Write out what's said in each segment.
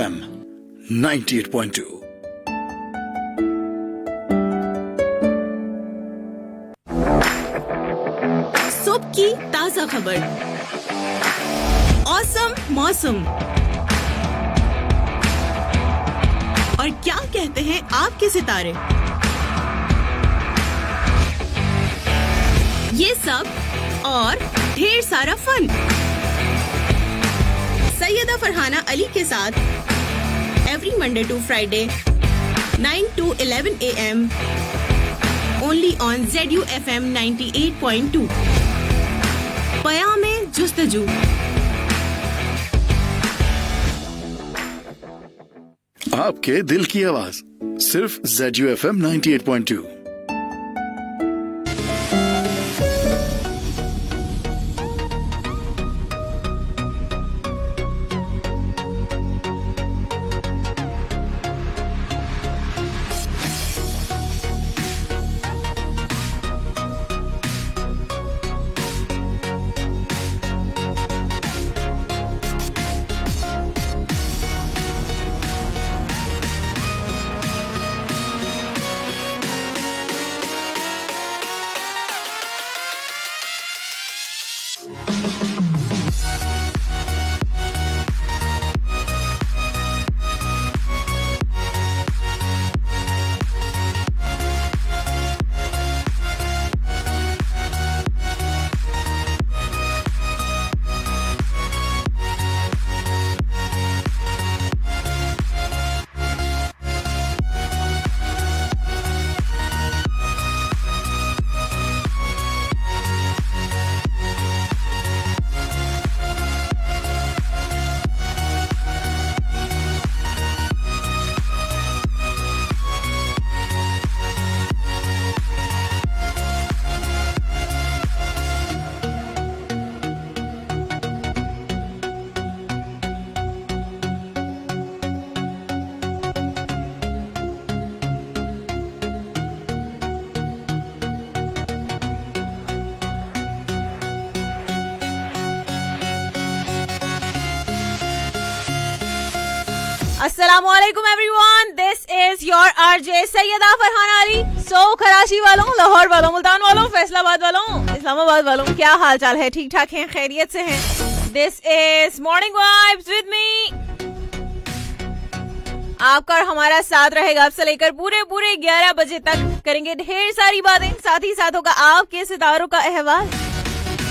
FM 98.2। सुबह की ताजा खबर, औसम मौसम और क्या कहते हैं आपके सितारे, ये सब और ढेर सारा फन सैयदा फरहाना अली के साथ every Monday to Friday 9 to 11 AM only on ZU FM 98.2। पयामे जुस्तजू। आपके दिल की आवाज सिर्फ ZU FM 98.2। अस्सलामुअलैकुम everyone, this is your RJ Syeda Farhana Ali. So Karachi वालों, लाहौर वालों, मुल्तान वालों, फैसलाबाद वालों, इस्लामाबाद वालों, क्या हाल चाल है? ठीक ठाक हैं? खैरियत से हैं? This is morning vibes with me. आपका और हमारा साथ रहेगा अब से लेकर पूरे 11 बजे तक। करेंगे ढेर सारी बातें, साथ ही साथ होगा आपके सितारों का अहवाल।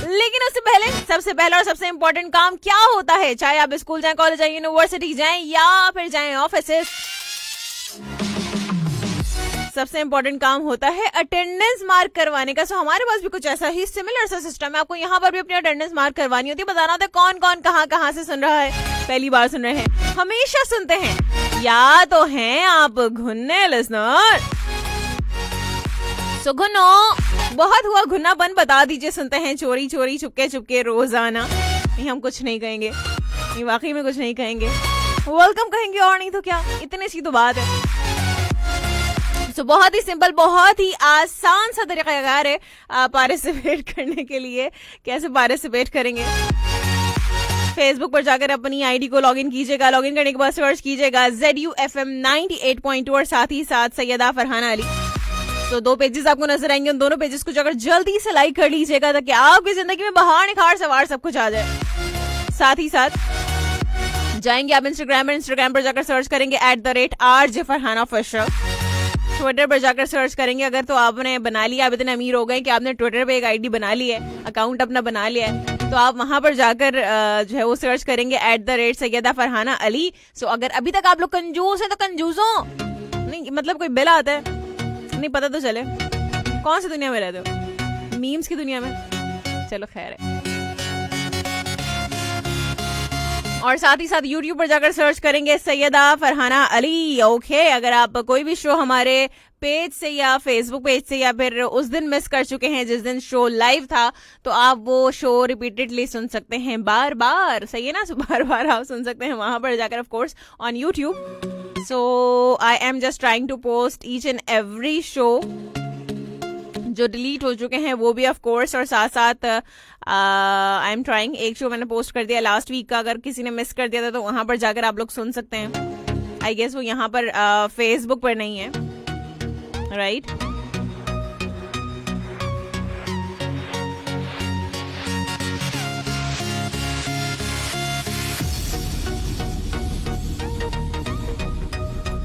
लेकिन उससे पहले सबसे पहला और सबसे इम्पोर्टेंट काम क्या होता है, चाहे आप स्कूल जाएं, कॉलेज जाएं, यूनिवर्सिटी जाएं या फिर जाएं ऑफिसेस, सबसे इम्पोर्टेंट काम होता है अटेंडेंस मार्क करवाने का। सो हमारे पास भी कुछ ऐसा ही सिमिलर सा सिस्टम है। आपको यहाँ पर भी अपनी अटेंडेंस मार्क करवानी होती है। बताना होता है कौन कौन कहाँ से सुन रहा है, पहली बार सुन रहे हैं, हमेशा सुनते हैं, या तो हैं आप घुन्ने लिसनर। सो घुनो, बहुत हुआ घुन्नापन, बता दीजिए सुनते हैं चोरी चोरी चुपके चुपके रोजाना। नहीं, हम कुछ नहीं कहेंगे, नहीं वाकई में कुछ नहीं कहेंगे, वेलकम कहेंगे और नहीं तो क्या, इतनी सी तो बात है। तो बहुत ही सिंपल, बहुत ही आसान सा तरीकाकार है पार्टिसिपेट करने के लिए। कैसे पार्टिसिपेट करेंगे? फेसबुक पर जाकर अपनी आईडी को लॉगिन कीजिएगा। लॉगिन करने के बाद सर्च कीजिएगा ZU FM 98.2 और साथ ही साथ सैयदा फरहाना अली। तो 2 पेजेस आपको नजर आएंगे। उन दोनों पेजेस को जाकर जल्दी से लाइक कर लीजिएगा ताकि आपकी जिंदगी में बहार निखार सवार सब कुछ आ जाए। साथ ही साथ जाएंगे आप इंस्टाग्राम पर जाकर सर्च करेंगे @RJ Farhana Official। ट्विटर पर जाकर सर्च करेंगे अगर तो आपने बना लिया, आप इतने अमीर हो गए कि आपने ट्विटर पे एक आईडी बना ली है, अकाउंट अपना बना लिया है, तो आप वहां पर जाकर जो है वो सर्च करेंगे @सैयदा फरहाना अली। सो अगर अभी तक आप लोग कंजूस हैं तो कंजूसों नहीं, मतलब कोई बिल आता है नहीं पता तो चले कौन सी दुनिया में रहते हो, मीम्स की दुनिया में, चलो खैर है। और साथ ही साथ YouTube पर जाकर सर्च करेंगे सैयदा फरहाना अली। ओके, अगर आप कोई भी शो हमारे पेज से या फेसबुक पेज से या फिर उस दिन मिस कर चुके हैं जिस दिन शो लाइव था, तो आप वो शो रिपीटेडली सुन सकते हैं बार बार। सही है ना? सो बार बार आप सुन सकते हैं वहां पर जाकर, of course on YouTube. So I am just trying to post each and every show जो डिलीट हो चुके हैं वो भी ऑफ कोर्स, और साथ साथ आई एम ट्राइंग, एक शो मैंने पोस्ट कर दिया लास्ट वीक का, अगर किसी ने मिस कर दिया था तो वहां पर जाकर आप लोग सुन सकते हैं। आई गेस वो यहाँ पर फेसबुक पर नहीं है, राइट?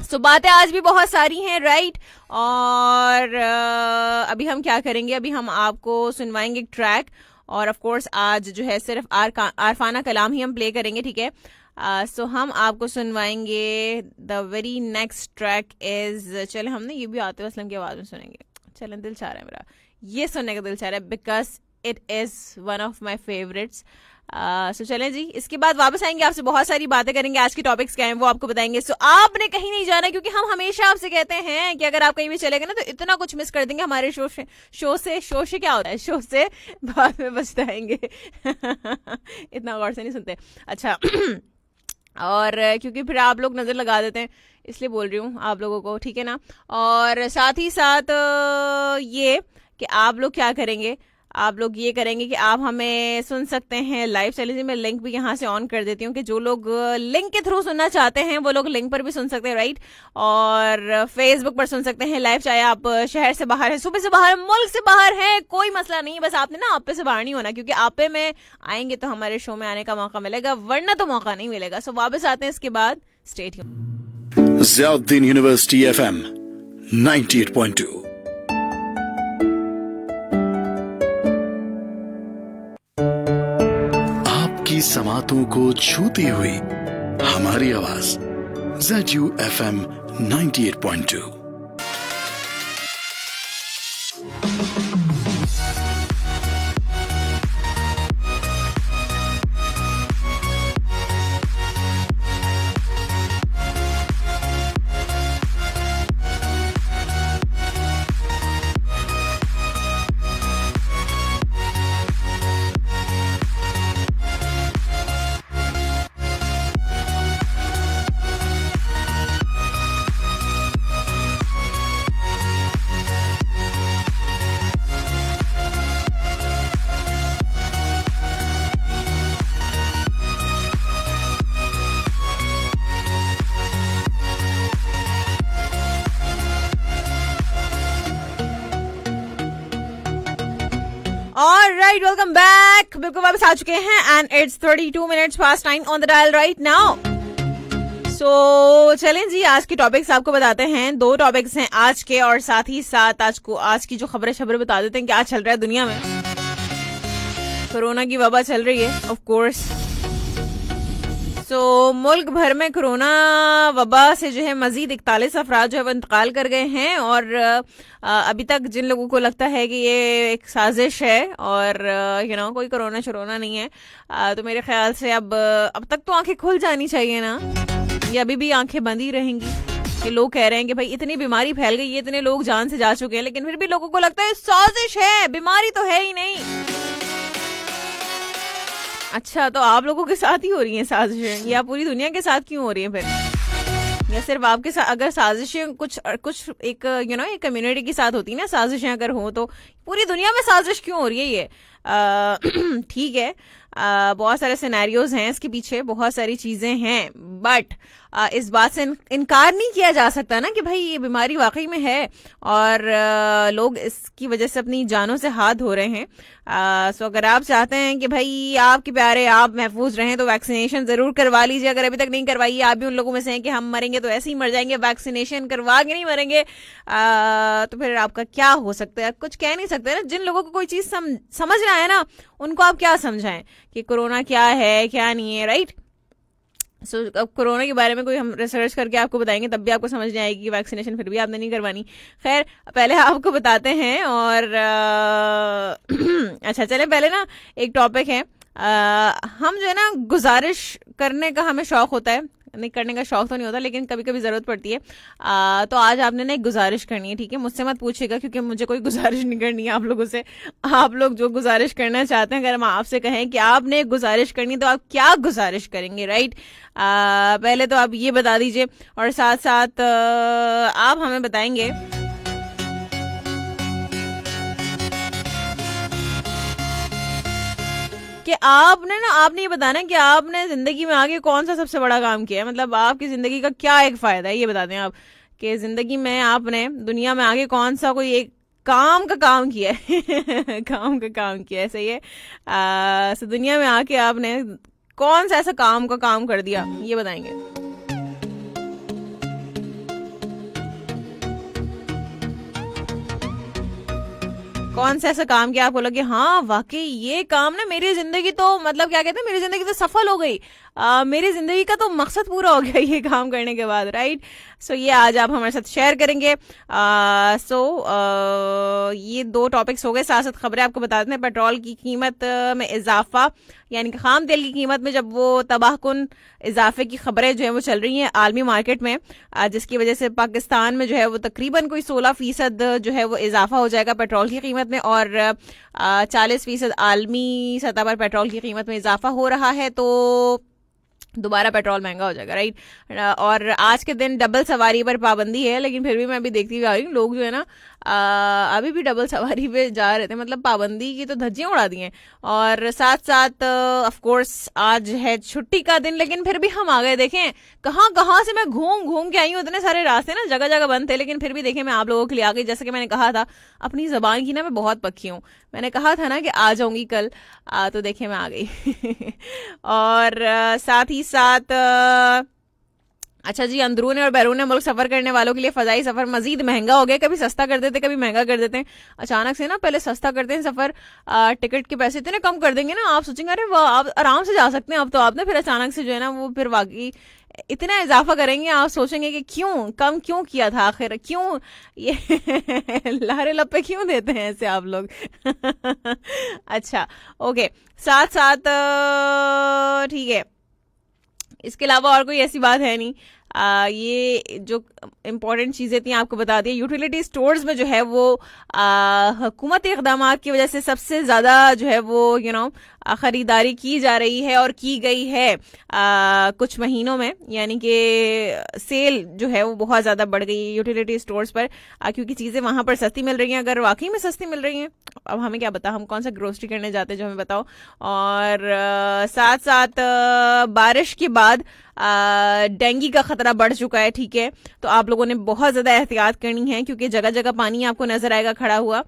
तो बातें आज भी बहुत सारी हैं, राइट? और अभी हम क्या करेंगे, अभी हम आपको सुनवाएंगे एक ट्रैक, और ऑफ कोर्स आज जो है सिर्फ आरफाना कलाम ही हम प्ले करेंगे, ठीक है? सो हम आपको सुनवाएंगे the very next track is, चले हमने ये भी आतिफ असलम की आवाज में सुनेंगे, चलें, दिल चाह रहा है मेरा, ये सुनने का दिल चाह रहा है, because it is one of my favourites. So चलें जी, इसके बाद वापस आएंगे, आपसे बहुत सारी बातें करेंगे, आज की टॉपिक्स क्या हैं वो आपको बताएंगे। सो आपने कहीं नहीं जाना, क्योंकि हम हमेशा आपसे कहते हैं कि अगर आप कहीं भी चले गए ना तो इतना कुछ मिस कर देंगे हमारे शो से क्या होता है, शो से बाद में बचताएंगे इतना गौर से नहीं सुनते, अच्छा और क्योंकि फिर आप लोग नजर लगा देते हैं, इसलिए बोल रही हूँ आप लोगों को, ठीक है ना? और साथ ही साथ ये कि आप लोग क्या करेंगे, आप लोग ये करेंगे कि आप हमें सुन सकते हैं लाइव। चलिए जी, मैं लिंक भी यहाँ से ऑन कर देती हूँ कि जो लोग लिंक के थ्रू सुनना चाहते हैं वो लोग लिंक पर भी सुन सकते हैं, राइट? और फेसबुक पर सुन सकते हैं लाइव, चाहे आप शहर से बाहर है, सूबे से बाहर, मुल्क से बाहर है, कोई मसला नहीं है, बस आपने ना आपे से बाहर नहीं होना, क्योंकि आपे में आएंगे तो हमारे शो में आने का मौका मिलेगा, वरना तो मौका नहीं मिलेगा। सो वापस आते हैं इसके बाद, stay tuned. Ziauddin university FM 98.2। आपकी समातों को छूती हुई हमारी आवाज ZU FM 98.2। Alright, welcome back. बिल्कुल वापस आ चुके हैं and it's 32 minutes past 9 on the dial right now. So चलें जी, आज की टॉपिक्स आपको बताते हैं। दो टॉपिक्स हैं आज के, और साथ ही साथ आज की जो खबरें बता देते हैं क्या चल रहा है दुनिया में। कोरोना की वबा चल रही है ऑफ कोर्स। तो मुल्क भर में कोरोना वबा से जो है मजीद 41 अफराद जो है वो इंतकाल कर गए हैं, और अभी तक जिन लोगों को लगता है कि ये एक साजिश है और कोई कोरोना नहीं है, तो मेरे ख्याल से अब तक तो आंखें खुल जानी चाहिए ना, ये अभी भी आंखें बंद ही रहेंगी। कि लोग कह रहे हैं कि भाई इतनी बीमारी फैल गई है, इतने लोग जान से जा चुके हैं, लेकिन फिर भी लोगों को लगता है साजिश है, बीमारी तो है ही नहीं। अच्छा, तो आप लोगों के साथ ही हो रही हैं साजिशें, या पूरी दुनिया के साथ क्यों हो रही हैं फिर? या सिर्फ आपके साथ? अगर साजिशें कुछ एक एक कम्युनिटी के साथ होती ना साजिशें अगर हो, तो पूरी दुनिया में साजिश क्यों हो रही है ये? ठीक है, बहुत सारे सिनेरियोज हैं इसके पीछे, बहुत सारी चीजें हैं, बट इस बात से इनकार नहीं किया जा सकता ना कि भाई ये बीमारी वाकई में है और लोग इसकी वजह से अपनी जानों से हाथ धो रहे हैं। सो अगर आप चाहते हैं कि भाई आपके प्यारे आप महफूज रहें तो वैक्सीनेशन जरूर करवा लीजिए। अगर अभी तक नहीं करवाई, आप भी उन लोगों में से हैं कि हम मरेंगे तो ऐसे ही मर जाएंगे, वैक्सीनेशन करवा के नहीं मरेंगे, तो फिर आपका क्या हो सकता है? आप कुछ कह नहीं सकते ना। जिन लोगों को कोई चीज समझ ना आए ना, उनको आप क्या समझाएं कि कोरोना क्या है क्या नहीं है, राइट? सो अब कोरोना के बारे में कोई हम रिसर्च करके आपको बताएंगे, तब भी आपको समझ नहीं आएगी कि वैक्सीनेशन फिर भी आपने नहीं करवानी। खैर, पहले आपको बताते हैं। और अच्छा चले, पहले ना एक टॉपिक है, हम जो है ना गुजारिश करने का हमें शौक होता है, नहीं करने का शौक तो नहीं होता लेकिन कभी कभी जरूरत पड़ती है। तो आज आपने ना एक गुजारिश करनी है, ठीक है? मुझसे मत पूछिएगा क्योंकि मुझे कोई गुजारिश नहीं करनी है आप लोगों से। आप लोग जो गुजारिश करना चाहते हैं, अगर हम आपसे कहें कि आपने एक गुजारिश करनी, तो आप क्या गुजारिश करेंगे, राइट? पहले तो आप ये बता दीजिए, और साथ साथ आप हमें बताएंगे कि आपने ये बताना कि आपने जिंदगी में आगे कौन सा सबसे बड़ा काम किया है, मतलब आपकी जिंदगी का क्या एक फायदा है, ये बता दें आप कि जिंदगी में आपने दुनिया में आगे कौन सा कोई एक काम का काम किया है काम का काम किया है, सही है। सो दुनिया में आके आपने कौन सा ऐसा काम का काम कर दिया, ये बताएंगे। कौन सा ऐसा काम किया आपको लगे हाँ वाकई ये काम ना मेरी जिंदगी तो मतलब क्या कहते हैं, मेरी जिंदगी तो सफल हो गई, मेरी जिंदगी का तो मकसद पूरा हो गया ये काम करने के बाद, राइट। सो ये आज आप हमारे साथ शेयर करेंगे। ये दो टॉपिक्स हो गए, साथ साथ खबरें आपको बता देते हैं। पेट्रोल की कीमत में इजाफा, यानी कि खाम तेल की कीमत में जब वो तबाहकुन इजाफे की खबरें जो है वो चल रही हैं आलमी मार्केट में, जिसकी वजह से पाकिस्तान में जो है वो तकरीबन कोई 16% जो है वो इजाफा हो जाएगा पेट्रोल की कीमत में, और 40% आलमी सतह पर पेट्रोल की कीमत में इजाफा हो रहा है, तो दोबारा पेट्रोल महंगा हो जाएगा, राइट। और आज के दिन डबल सवारी पर पाबंदी है, लेकिन फिर भी मैं अभी देखती हुई आ रही हूँ लोग जो है ना अभी भी डबल सवारी पे जा रहे थे, मतलब पाबंदी की तो धज्जियां उड़ा दी हैं। और साथ साथ ऑफ कोर्स आज है छुट्टी का दिन, लेकिन फिर भी हम आ गए। देखें कहाँ से मैं घूम घूम के आई हूँ, इतने सारे रास्ते ना जगह जगह बंद थे, लेकिन फिर भी देखें मैं आप लोगों के लिए आ गई। जैसे कि मैंने कहा था अपनी जबान की ना मैं बहुत पक्की हूँ, मैंने कहा था ना कि आ जाऊंगी कल, तो देखें मैं आ गई और साथ ही साथ अच्छा जी, अंदरून और बैरून मुल्क सफर करने वालों के लिए फजाई सफर मजीद महंगा हो गया। कभी सस्ता कर देते कभी महंगा कर देते हैं अचानक से ना, पहले सस्ता करते हैं सफर, टिकट के पैसे इतने कम कर देंगे ना, आप सोचेंगे अरे वाह आप आराम से जा सकते हैं अब तो आपने, फिर अचानक से जो है ना वो फिर वाकई इतना इजाफा करेंगे, आप सोचेंगे कि क्यों कम क्यों किया था आखिर, क्यों ये लारे लप्पे क्यों देते हैं ऐसे आप लोग अच्छा ओके, साथ साथ ठीक है, इसके अलावा और कोई ऐसी बात है नहीं। ये जो इम्पोर्टेंट चीज़ें थी आपको बता दिया। यूटिलिटी स्टोर्स में जो है वो हुकूमती इक़दामात की वजह से सबसे ज़्यादा जो है वो ख़रीदारी की जा रही है और की गई है कुछ महीनों में, यानी कि सेल जो है वो बहुत ज़्यादा बढ़ गई है यूटिलिटी स्टोर्स पर, क्योंकि चीज़ें वहाँ पर सस्ती मिल रही हैं। अगर वाकई में सस्ती मिल रही हैं, अब हमें क्या पता, हम कौन सा ग्रोसरी करने जाते हैं जो हमें बताओ। और साथ साथ बारिश के बाद डेंगू का खतरा बढ़ चुका है, ठीक है, तो आप लोगों ने बहुत ज़्यादा एहतियात करनी है, क्योंकि जगह जगह पानी आपको नजर आएगा खड़ा हुआ।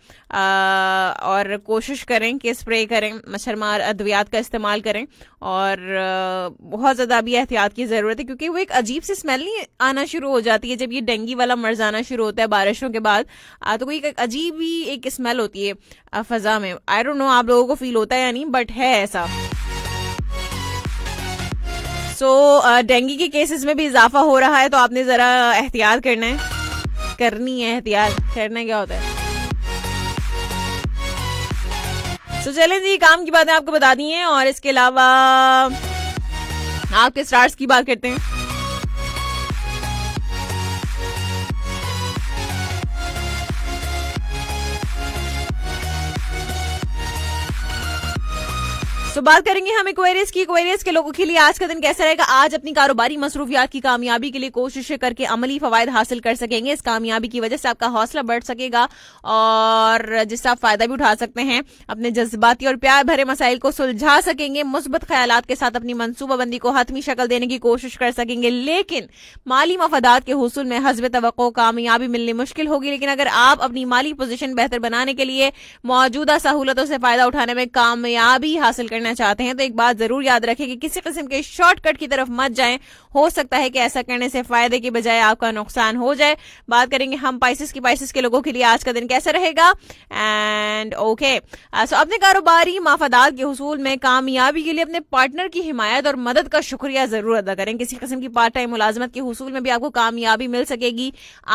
और कोशिश करें कि स्प्रे करें, मच्छरमार अद्वियात का इस्तेमाल करें, और बहुत ज़्यादा अभी एहतियात की ज़रूरत है, क्योंकि वो एक अजीब सी स्मेल नहीं आना शुरू हो जाती है जब ये डेंगू वाला मर्ज आना शुरू होता है बारिशों के बाद, तो कोई एक अजीब ही एक स्मेल होती है फ़ज़ा में। आई डोंट नो आप लोगों को फील होता है या नहीं, बट है ऐसा। सो डेंगू के केसेस में भी इजाफा हो रहा है, तो आपने ज़रा एहतियात करना है, करनी है एहतियात, करना क्या होता है। तो चलें जी, काम की बातें आपको बता दी हैं, और इसके अलावा आपके स्टार्स की बात करते हैं। तो बात करेंगे हम एक्वेरियस की। एक्वेरियस के लोगों के लिए आज का दिन कैसा रहेगा। आज अपनी कारोबारी मसरूफियात की कामयाबी के लिए कोशिशें करके अमली फवायद हासिल कर सकेंगे। इस कामयाबी की वजह से आपका हौसला बढ़ सकेगा, और जिससे आप फायदा भी उठा सकते हैं। अपने जज्बाती और प्यार भरे मसाइल को सुलझा सकेंगे। मुस्बत ख्यालात के साथ अपनी मनसूबाबंदी को हतमी शक्ल देने की कोशिश कर सकेंगे, लेकिन माली मफादात के हुसूल में हस्ब तवक्को कामयाबी मिलनी मुश्किल होगी। लेकिन अगर आप अपनी माली पोजीशन बेहतर बनाने के लिए मौजूदा सहूलतों से फायदा उठाने में कामयाबी हासिल करना चाहते हैं, तो एक बात जरूर याद रखें कि किसी किस्म के शॉर्टकट की तरफ मत जाएं। हो सकता है कि ऐसा करने से फायदे की बजाय आपका नुकसान हो जाए। बात करेंगे हम पाइसेस की। पाइसेस के लोगों के लिए आज का दिन कैसा रहेगा। एंड ओके, सो अपने कारोबारी मफादात के हुसूल में कामयाबी के लिए अपने पार्टनर की हिमायत और मदद का शुक्रिया जरूर अदा करें। किसी किस्म की पार्ट टाइम मुलाजमत के हुसूल में भी आपको कामयाबी मिल सकेगी।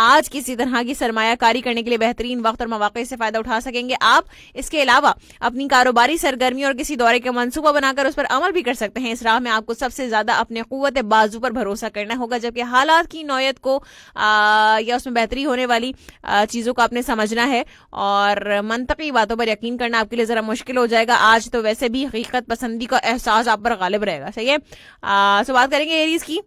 आज किसी तरह की सरमायाकारी करने के लिए बेहतरीन वक्त और मौके से फायदा उठा सकेंगे आप। इसके अलावा अपनी कारोबारी सरगर्मी और किसी दौरे का मंसूबा बनाकर उस पर अमल भी कर सकते हैं। इस राह में आपको सबसे ज्यादा अपने कुव्वत बाजू पर भरोसा करना होगा, जबकि हालात की नौयत को या उसमें बेहतरी होने वाली चीजों को आपने समझना है, और मंतकी बातों पर यकीन करना आपके लिए जरा मुश्किल हो जाएगा। आज तो वैसे भी हकीकत पसंदी का एहसास आप पर गालिब रहेगा। सही है। सो बात करेंगे एरीज की।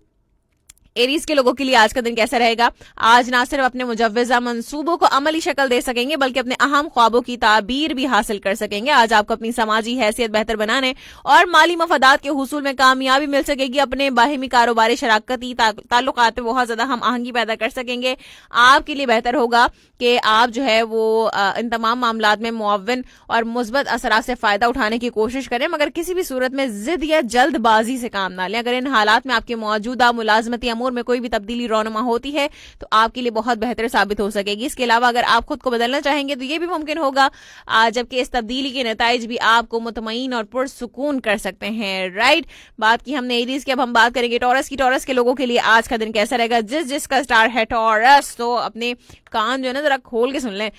एरीज के लोगों के लिए आज का दिन कैसा रहेगा? आज ना सिर्फ अपने मुजव्वजा मंसूबों को अमली शक्ल दे सकेंगे बल्कि अपने अहम ख्वाबों की ताबीर भी हासिल कर सकेंगे। आज आपको अपनी समाजी हैसियत बेहतर बनाने और माली मफादात के हुसूल में कामयाबी मिल सकेगी। अपने बाहिमी कारोबारी शराकती ताल्लुकात में बहुत ज्यादा हम आहंगी पैदा कर सकेंगे। आपके लिए बेहतर होगा कि आप जो है वो इन तमाम मामलात में मुअव्विन और मुस्बत असरात से फायदा उठाने की कोशिश करें, मगर किसी भी सूरत में जिद या जल्दबाजी से काम ना लें। अगर इन हालात में आपके मौजूदा मुलाजमती अमूर में कोई भी तब्दीली रौनमा होती है तो आपके लिए बहुत बेहतर साबित हो सकेगी। इसके अलावा अगर आप खुद को बदलना चाहेंगे तो ये भी मुमकिन होगा, जबकि इस तब्दीली के नताइज भी आपको मुतमईन और पुरसुकून कर सकते हैं। राइट, बात की हमने एरीज की, अब हम बात करेंगे टॉरस की। टॉरस के लोगों के लिए आज का दिन कैसा रहेगा? जिसका स्टार है टॉरस, तो अपने कान जो है ना जरा खोल के सुन लें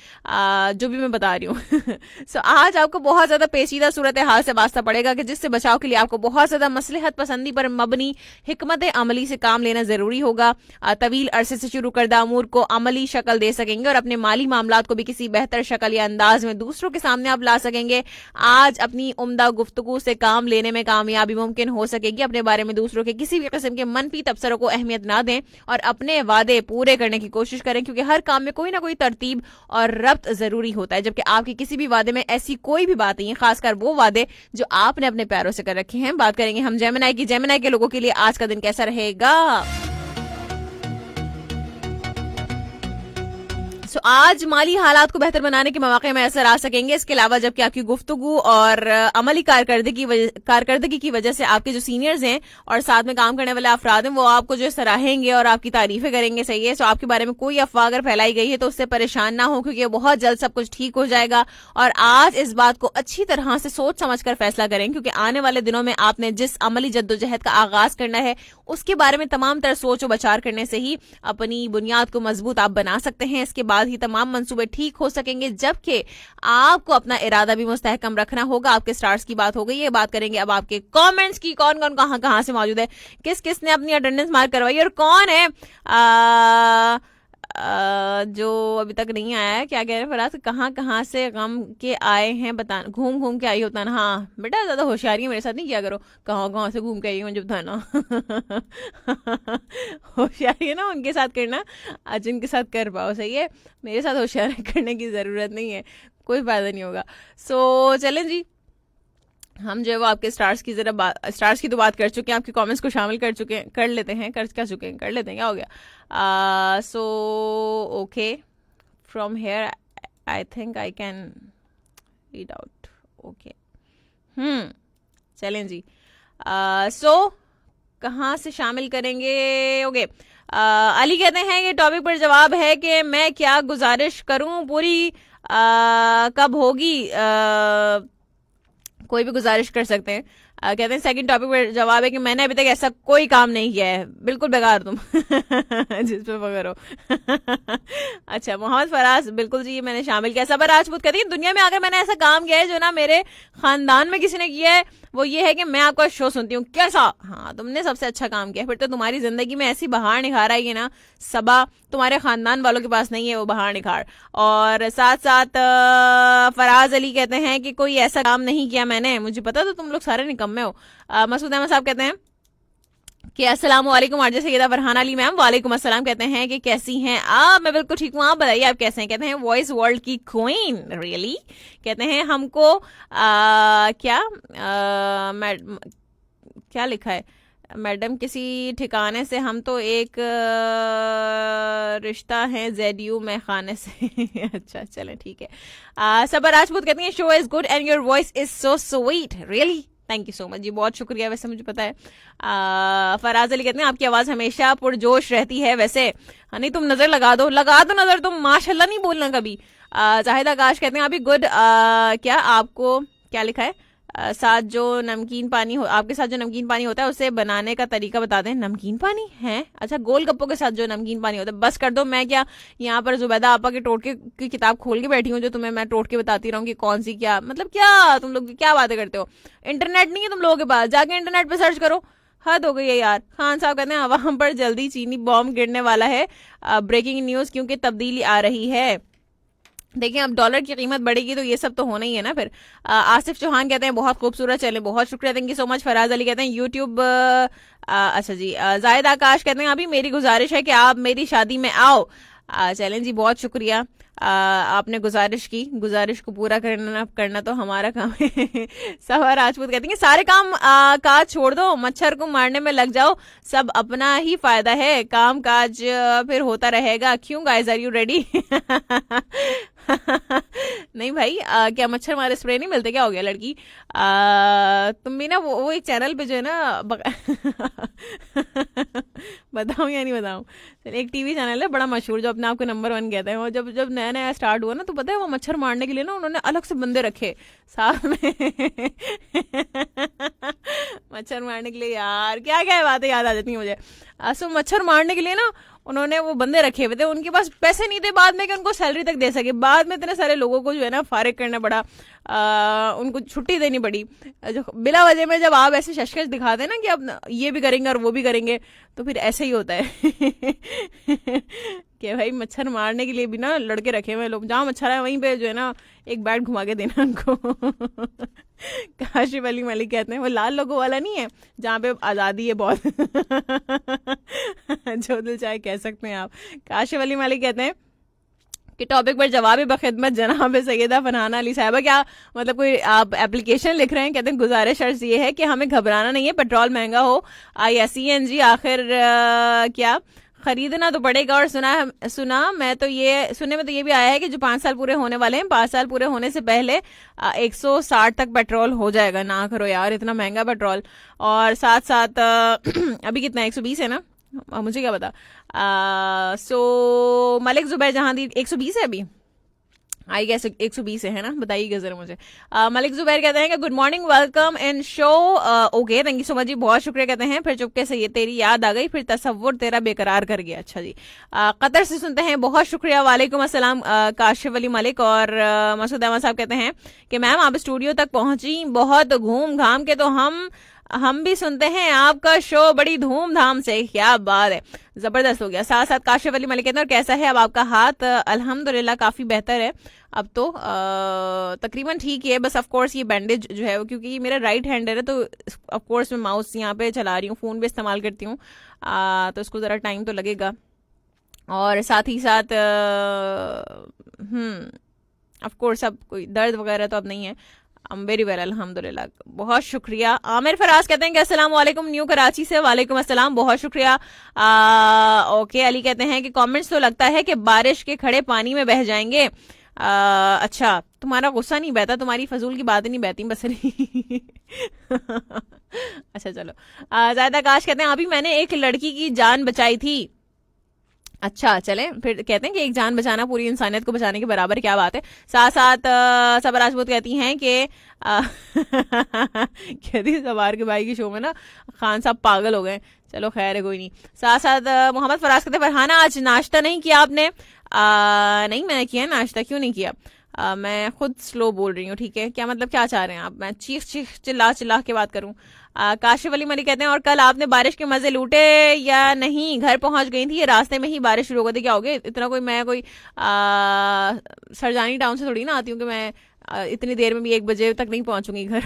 जो भी मैं बता रही हूँ। सो आज आपको बहुत ज्यादा पेचीदा सूरत हाल से वास्ता पड़ेगा कि जिससे बचाव के लिए आपको बहुत ज्यादा मसलहत पसंदी पर मबनी हिकमत अमली से काम लेना जरूरी होगा। तवील अरसे से शुरू करदा अमूर को अमली शक्ल दे सकेंगे और अपने माली मामलात को भी किसी बेहतर शक्ल या अंदाज में दूसरों के सामने आप ला सकेंगे। आज अपनी उम्दा गुफ्तगू से काम लेने में कामयाबी मुमकिन हो सकेगी। अपने बारे में दूसरों के किसी भी किस्म के मनफी तबसरों को अहमियत ना दें और अपने वादे पूरे करने की कोशिश करें, क्योंकि हर काम में कोई ना कोई तरतीब और रब्त जरूरी होता है, जबकि आपकी किसी भी वादे में ऐसी कोई भी बात नहीं है, खासकर वो वादे जो आपने अपने पैरों से कर रखे हैं। बात करेंगे हम जेमिनी की। जेमिनी के लोगों के लिए आज का दिन कैसा रहेगा? तो आज माली हालात को बेहतर बनाने के मौके में असर आ सकेंगे। इसके अलावा जबकि आपकी गुफ्तगू और अमली कारकर्दगी की वजह से आपके जो सीनियर्स हैं और साथ में काम करने वाले अफराद हैं वो आपको जो सराहेंगे और आपकी तारीफें करेंगे। सही है, तो आपके बारे में कोई अफवाह अगर फैलाई गई है तो उससे परेशान ना हो, क्योंकि बहुत जल्द सब कुछ ठीक हो जाएगा। और आज इस बात को अच्छी तरह से सोच समझ कर फैसला करें, क्योंकि आने वाले दिनों में आपने जिस अमली जद्दोजहद का आगाज करना है उसके बारे में तमाम तरह सोच और विचार करने से ही अपनी बुनियाद को मजबूत आप बना सकते हैं। इसके बाद ही तमाम मंसूबे ठीक हो सकेंगे, जबकि आपको अपना इरादा भी मुस्तहकम रखना होगा। आपके स्टार्स की बात हो गई है, बात करेंगे अब आपके कमेंट्स की। कौन कौन कहां से मौजूद है, किस किस ने अपनी अटेंडेंस मार्क करवाई और कौन है जो अभी तक नहीं आया है। क्या कह रहे हैं फराज, कहां से गम के आए हैं बताना, घूम घूम के आई होता ना। हाँ बेटा, ज्यादा होशियारी मेरे साथ नहीं किया करो, कहां से घूम के आई हूँ जब था ना। होशियारी है ना उनके साथ करना जिनके साथ कर पाओ। सही है, मेरे साथ होशियारी करने की जरूरत नहीं है, कोई फायदा नहीं होगा। सो चलें जी, हम जो है वो आपके स्टार्स की स्टार्स की तो बात कर चुके हैं, आपके कमेंट्स को शामिल कर लेते हैं, कर लेते हैं, क्या हो गया। So okay, from here I think I can read out. Okay, चलें जी। सो कहाँ से शामिल करेंगे? ओके, अली कहते हैं ये टॉपिक पर जवाब है कि मैं क्या गुजारिश करूं, पूरी कब होगी? कोई भी गुजारिश कर सकते हैं। कहते हैं सेकंड टॉपिक पर जवाब है कि मैंने अभी तक ऐसा कोई काम नहीं किया है, बिल्कुल बेकार तुम। जिस पे पकड़ो। अच्छा, मोहम्मद फराज, बिल्कुल जी मैंने शामिल किया। सबर राजपूत कहती है दुनिया में अगर मैंने ऐसा काम किया है जो ना मेरे खानदान में किसी ने किया है वो ये है कि मैं आपका शो सुनती हूँ। कैसा? हाँ, तुमने सबसे अच्छा काम किया। फिर तो तुम्हारी जिंदगी में ऐसी बहार निखार आई है ना सबा, तुम्हारे खानदान वालों के पास नहीं है वो बहार निखार। और साथ साथ फराज अली कहते हैं कि कोई ऐसा काम नहीं किया मैंने, मुझे पता तो तुम लोग सारे निकम्मे हो। मसूद अहमद साहब कहते हैं कि अस्सलाम वालेकुम आरजे सैयदा फरहान अली मैम। वालेकुम अस्सलाम। कहते हैं कि कैसी हैं आप? मैं बिल्कुल ठीक हूँ, आप बताइए आप कैसे हैं? कहते हैं वॉइस वर्ल्ड की क्वीन, रियली? कहते हैं हमको क्या लिखा है मैडम, किसी ठिकाने से, हम तो एक रिश्ता है ZU में खाने से। अच्छा चलें ठीक है। सबर राजपूत कहती हैं show is good and your voice is so sweet, really? Thank you so much जी, बहुत शुक्रिया। वैसे मुझे पता है। फराज अली कहते हैं आपकी आवाज हमेशा पुरजोश रहती है। वैसे नहीं, तुम नजर लगा दो नजर, तुम माशाल्लाह नहीं बोलना कभी। जाहिद आकाश कहते हैं अभी गुड। क्या आपको क्या लिखा है? साथ जो नमकीन पानी आपके साथ जो नमकीन पानी होता है उसे बनाने का तरीका बता दें। नमकीन पानी है? अच्छा, गोलगप्पों के साथ जो नमकीन पानी होता है। बस कर दो, मैं क्या यहाँ पर जुबैदा आपा के टोटके की किताब खोल के बैठी हूँ जो तुम्हें मैं टोटके बताती रहूँ कि कौन सी क्या, मतलब क्या तुम लोग क्या बातें करते हो? इंटरनेट नहीं है तुम लोगों के पास? जाके इंटरनेट पे सर्च करो। हद हो गई है यार। खान साहब कहते हैं अवाम पर जल्दी चीनी बॉम्ब गिरने वाला है। ब्रेकिंग न्यूज, क्योंकि तब्दीली आ रही है। देखिए अब डॉलर की कीमत बढ़ेगी तो ये सब तो होना ही है ना फिर। आसिफ चौहान कहते हैं बहुत खूबसूरत चले, बहुत शुक्रिया, thank you so much. Faraz Ali कहते हैं यूट्यूब, अच्छा जी। जायद आकाश कहते हैं अभी मेरी गुजारिश है कि आप मेरी शादी में आओ। चलें जी, बहुत शुक्रिया। आपने गुजारिश को पूरा करना तो हमारा काम है। सवा राजपूत कहती हैं सारे काम काज छोड़ दो, मच्छर को मारने में लग जाओ, सब अपना ही फायदा है, काम काज फिर होता रहेगा। क्यों गाइस, आर यू रेडी? नहीं भाई, क्या मच्छर मारे स्प्रे नहीं मिलते? क्या हो गया लड़की? तुम भी ना वो एक चैनल पे जो है ना बताऊं या नहीं बताऊं? चलिए, एक टीवी चैनल है बड़ा मशहूर जो अपने आप को नंबर 1 कहते हैं। वो जब नया नया स्टार्ट हुआ ना, तो पता है वो मच्छर मारने के लिए ना उन्होंने अलग से बंदे रखे साथ में। मच्छर मारने के लिए, यार क्या क्या बातें याद आ जाती है मुझे। सो मच्छर मारने के लिए ना उन्होंने वो बंदे रखे हुए थे, उनके पास पैसे नहीं थे बाद में कि उनको सैलरी तक दे सके। बाद में इतने सारे लोगों को जो है ना फारिग करना पड़ा, उनको छुट्टी देनी पड़ी। जो बिला वजह में जब आप ऐसे शशकश दिखाते हैं ना कि अब ये भी करेंगे और वो भी करेंगे, तो फिर ऐसे ही होता है। कि भाई मच्छर मारने के लिए भी ना लड़के रखे हुए लोग, जहाँ मच्छर है वहीं पे जो है ना एक बैट घुमा के देना उनको। काशिफ अली मलिक कहते हैं वो लाल लोगों वाला नहीं है जहाँ पे आज़ादी है बहुत। जो दिल चाहे कह सकते हैं आप। काशिफ अली मलिक कहते हैं कि टॉपिक पर जवाब बखिदमत जनाब सैयदा फरहाना अली साहिबा। क्या मतलब कोई आप एप्लीकेशन लिख रहे हैं? कहते हैं गुजारिश अर्ज ये है कि हमें घबराना नहीं है, पेट्रोल महंगा हो या CNG, आखिर क्या खरीदना तो पड़ेगा। और सुने में तो ये भी आया है कि जो 5 साल पूरे होने वाले हैं, 5 साल पूरे होने से पहले 160 तक पेट्रोल हो जाएगा। ना करो यार, इतना महंगा पेट्रोल। और साथ साथ अभी कितना 120 है ना, मुझे क्या पता। सो मलिक जुबैर जहांदी 120 है अभी, आई गेस 120 है ना, बताइएगा जरा मुझे। मलिक जुबैर कहते हैं कि good morning, welcome in show. Okay, thank you so much जी, बहुत शुक्रिया। कहते हैं फिर चुपके से ये तेरी याद आ गई, फिर तसव्वुर तेरा बेकरार कर गया। अच्छा जी, कतर से सुनते हैं, बहुत शुक्रिया। वालेकुम अस्सलाम काशिफ अली मलिक। और मसूद अहमद साहब कहते हैं कि मैम आप स्टूडियो तक पहुंची बहुत घूम घाम के, तो हम भी सुनते हैं आपका शो बड़ी धूमधाम से। क्या बात है, जबरदस्त हो गया। साथ साथ काशिफ अली मलिक कहते हैं और कैसा है अब आपका हाथ? अल्हम्दुलिल्लाह काफी बेहतर है अब तो, तकरीबन ठीक ही है। बस ऑफ कोर्स ये बैंडेज जो है, क्योंकि ये मेरा राइट हैंडर है, तो ऑफ कोर्स मैं माउस यहाँ पे चला रही हूँ, फोन भी इस्तेमाल करती हूँ, तो इसको जरा टाइम तो लगेगा। और साथ ही साथ ऑफ कोर्स अब कोई दर्द वगैरह तो अब नहीं है। वेरी वेल अल्हम्दुलिल्लाह, बहुत शुक्रिया। आमिर फराज कहते हैं कि अस्सलाम वालेकुम न्यू कराची से। वालेकुम अस्सलाम, बहुत शुक्रिया। ओके, अली कहते हैं कि कमेंट्स तो लगता है कि बारिश के खड़े पानी में बह जाएंगे। अच्छा, तुम्हारा गुस्सा नहीं बहता, तुम्हारी फजूल की बातें नहीं बहती बस। अच्छा चलो। जायद आकाश कहते हैं अभी मैंने एक लड़की की जान बचाई थी। अच्छा चलें, फिर कहते हैं कि एक जान बचाना पूरी इंसानियत को बचाने के बराबर, क्या बात है। साथ साथ सबर राजपूत कहती हैं कि कहती सवार के भाई के शो में ना खान साहब पागल हो गए। चलो खैर है, कोई नहीं। साथ साथ मोहम्मद फराज कहते हैं फरहाना आज नाश्ता नहीं किया आपने? नहीं मैंने किया नाश्ता, क्यों नहीं किया? मैं खुद स्लो बोल रही हूँ, ठीक है? क्या मतलब, क्या चाह रहे हैं आप? मैं चीख चिल्ला के बात करूँ? काशिफ अली मलिक कहते हैं और कल आपने बारिश के मजे लूटे या नहीं? घर पहुंच गई थी, रास्ते में ही बारिश शुरू हो गई थी। क्या हो गया इतना? मैं कोई सरजानी टाउन से थोड़ी ना आती हूँ कि मैं इतनी देर में भी 1 बजे तक नहीं पहुंचूंगी घर।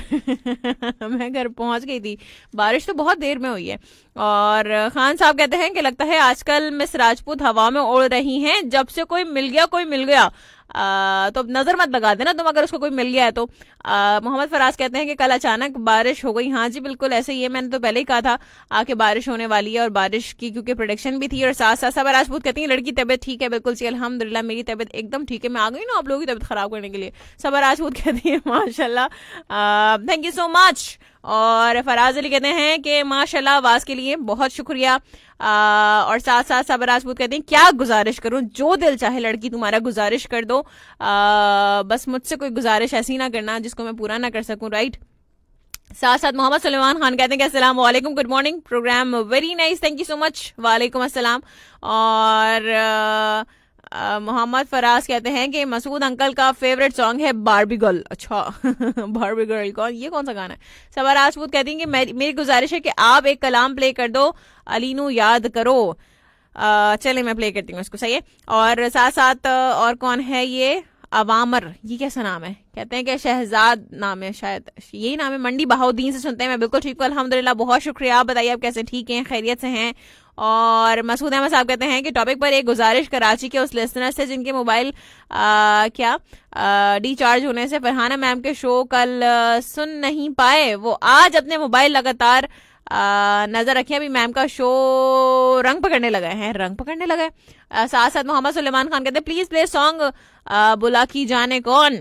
मैं घर पहुंच गई थी, बारिश तो बहुत देर में हुई है। और खान साहब कहते हैं कि लगता है आजकल मिस राजपूत हवा में उड़ रही हैं, जब से कोई मिल गया। तो नजर मत लगा देना तुम अगर उसको कोई मिल गया है तो। मोहम्मद फराज कहते हैं कि कल अचानक बारिश हो गई। हाँ जी बिल्कुल ऐसे ही है, मैंने तो पहले ही कहा था कि बारिश होने वाली है, और बारिश की क्योंकि प्रोडिक्शन भी थी। और साथ साथ सबर राजपूत कहती है लड़की तबीयत ठीक है? बिल्कुल जी अल्हम्दुलिल्लाह मेरी तबीयत एकदम ठीक है। मैं आ गई ना आप लोगों की तबीयत खराब करने के लिए। सबर राजपूत कहती है माशाल्लाह, थैंक यू सो मच। और फराज अली कहते हैं कि माशाल्लाह आवाज के लिए बहुत शुक्रिया। और साथ साथ सबर राजपूत कहते हैं क्या गुजारिश करूं? जो दिल चाहे लड़की तुम्हारा गुजारिश कर दो, बस मुझसे कोई गुजारिश ऐसी ना करना जिसको मैं पूरा ना कर सकूं, राइट? साथ साथ मोहम्मद सलेमान खान कहते हैं कि अस्सलाम वालेकुम, good morning, program very nice, thank you so much. वालेकुम अस्सलाम। और मोहम्मद फराज कहते हैं कि मसूद अंकल का फेवरेट सॉन्ग है बारबी गर्ल। अच्छा बारबी गर्ल ये कौन सा गाना है? सबर राजपूत कहती हैं कि मेरी गुजारिश है कि आप एक कलाम प्ले कर दो, अलीनू याद करो। चले मैं प्ले करती हूँ इसको, सही है। और साथ साथ और कौन है ये? अवामर, ये कैसा नाम है? कहते हैं कि शहजाद नाम है, शायद यही नाम है। मंडी बहाउद्दीन से सुनते हैं, मैं बिल्कुल ठीक हूँ अल्हम्दुलिल्लाह, बहुत शुक्रिया। आप बताइए आप कैसे, ठीक हैं, खैरियत से हैं? और मसूद अहमद साहब कहते हैं कि टॉपिक पर एक गुजारिश कराची के उस लिसनर से जिनके मोबाइल डिचार्ज होने से फरहाना मैम के शो कल सुन नहीं पाए, वो आज अपने मोबाइल लगातार नजर रखिए, अभी मैम का शो रंग पकड़ने लगा है, रंग पकड़ने लगा है। साथ साथ मोहम्मद सुलेमान खान कहते हैं प्लीज प्ले सॉन्ग बुला की जाने कौन।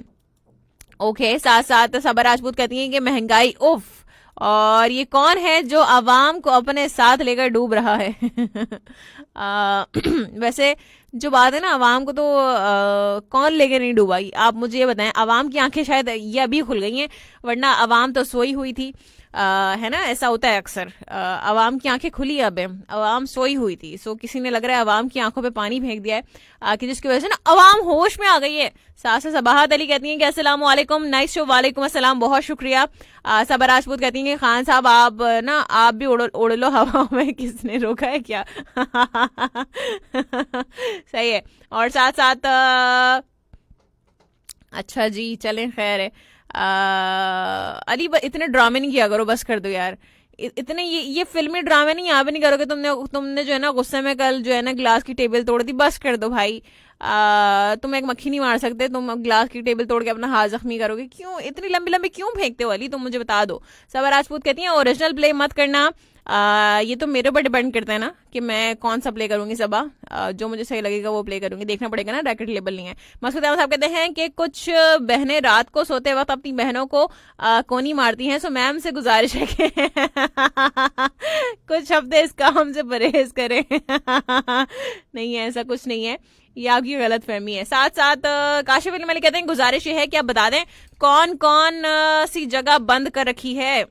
ओके, साथ साथ सबा राजपूत कहती हैं कि महंगाई उफ, और ये कौन है जो आवाम को अपने साथ लेकर डूब रहा है। वैसे जो बात है ना, आवाम को तो कौन लेकर नहीं डूबा, आप मुझे ये बताएं। आवाम की आंखें शायद ये अभी खुल गई हैं, वरना आवाम तो सोई हुई थी, है ना, ऐसा होता है अक्सर। आवाम की आंखें खुली, अब आवाम सोई हुई थी, सो किसी ने लग रहा है आवाम की आंखों पे पानी फेंक दिया है, कि जिसकी वजह से ना आवाम होश में आ गई है। साथ से सबाहत अली कहती हैं कि अस्सलाम वालेकुम, नाइस शो। वालेकुम अस्सलाम, बहुत शुक्रिया। सबा राजपूत कहती हैं कि खान साहब आप ना आप भी उड़ लो हवा में, किसने रोका है क्या? सही है। और साथ साथ अच्छा जी, चलें, खैर है। अली इतने ड्रामे नहीं किया करो, बस कर दो यार, इतने ये फिल्मी ड्रामे नहीं यहाँ पे नहीं करोगे। तुमने जो है ना गुस्से में कल जो है ना ग्लास की टेबल तोड़ दी, बस कर दो भाई। तुम एक मक्खी नहीं मार सकते, तुम ग्लास की टेबल तोड़ के अपना हाथ जख्मी करोगे, क्यों इतनी लंबी लंबी क्यों फेंकते हो अली, तुम मुझे बता दो। सबा राजपूत कहती हैं ओरिजिनल प्ले मत करना, ये तो मेरे ऊपर डिपेंड करता है ना कि मैं कौन सा प्ले करूंगी। सबा जो मुझे सही लगेगा वो प्ले करूंगी, देखना पड़ेगा ना, रैकेट लेबल नहीं है। मसूद अहमद साहब कहते हैं कि कुछ बहनें रात को सोते वक्त अपनी बहनों को कोनी मारती हैं, सो मैम से गुजारिश है कि कुछ हफ्ते इस काम से परहेज करें। नहीं है, ऐसा कुछ नहीं है, ये आपकी गलत फहमी है। साथ साथ काशिफ अली मलिक कहते हैं गुजारिश ये है कि आप बता दें कौन कौन सी जगह बंद कर रखी है।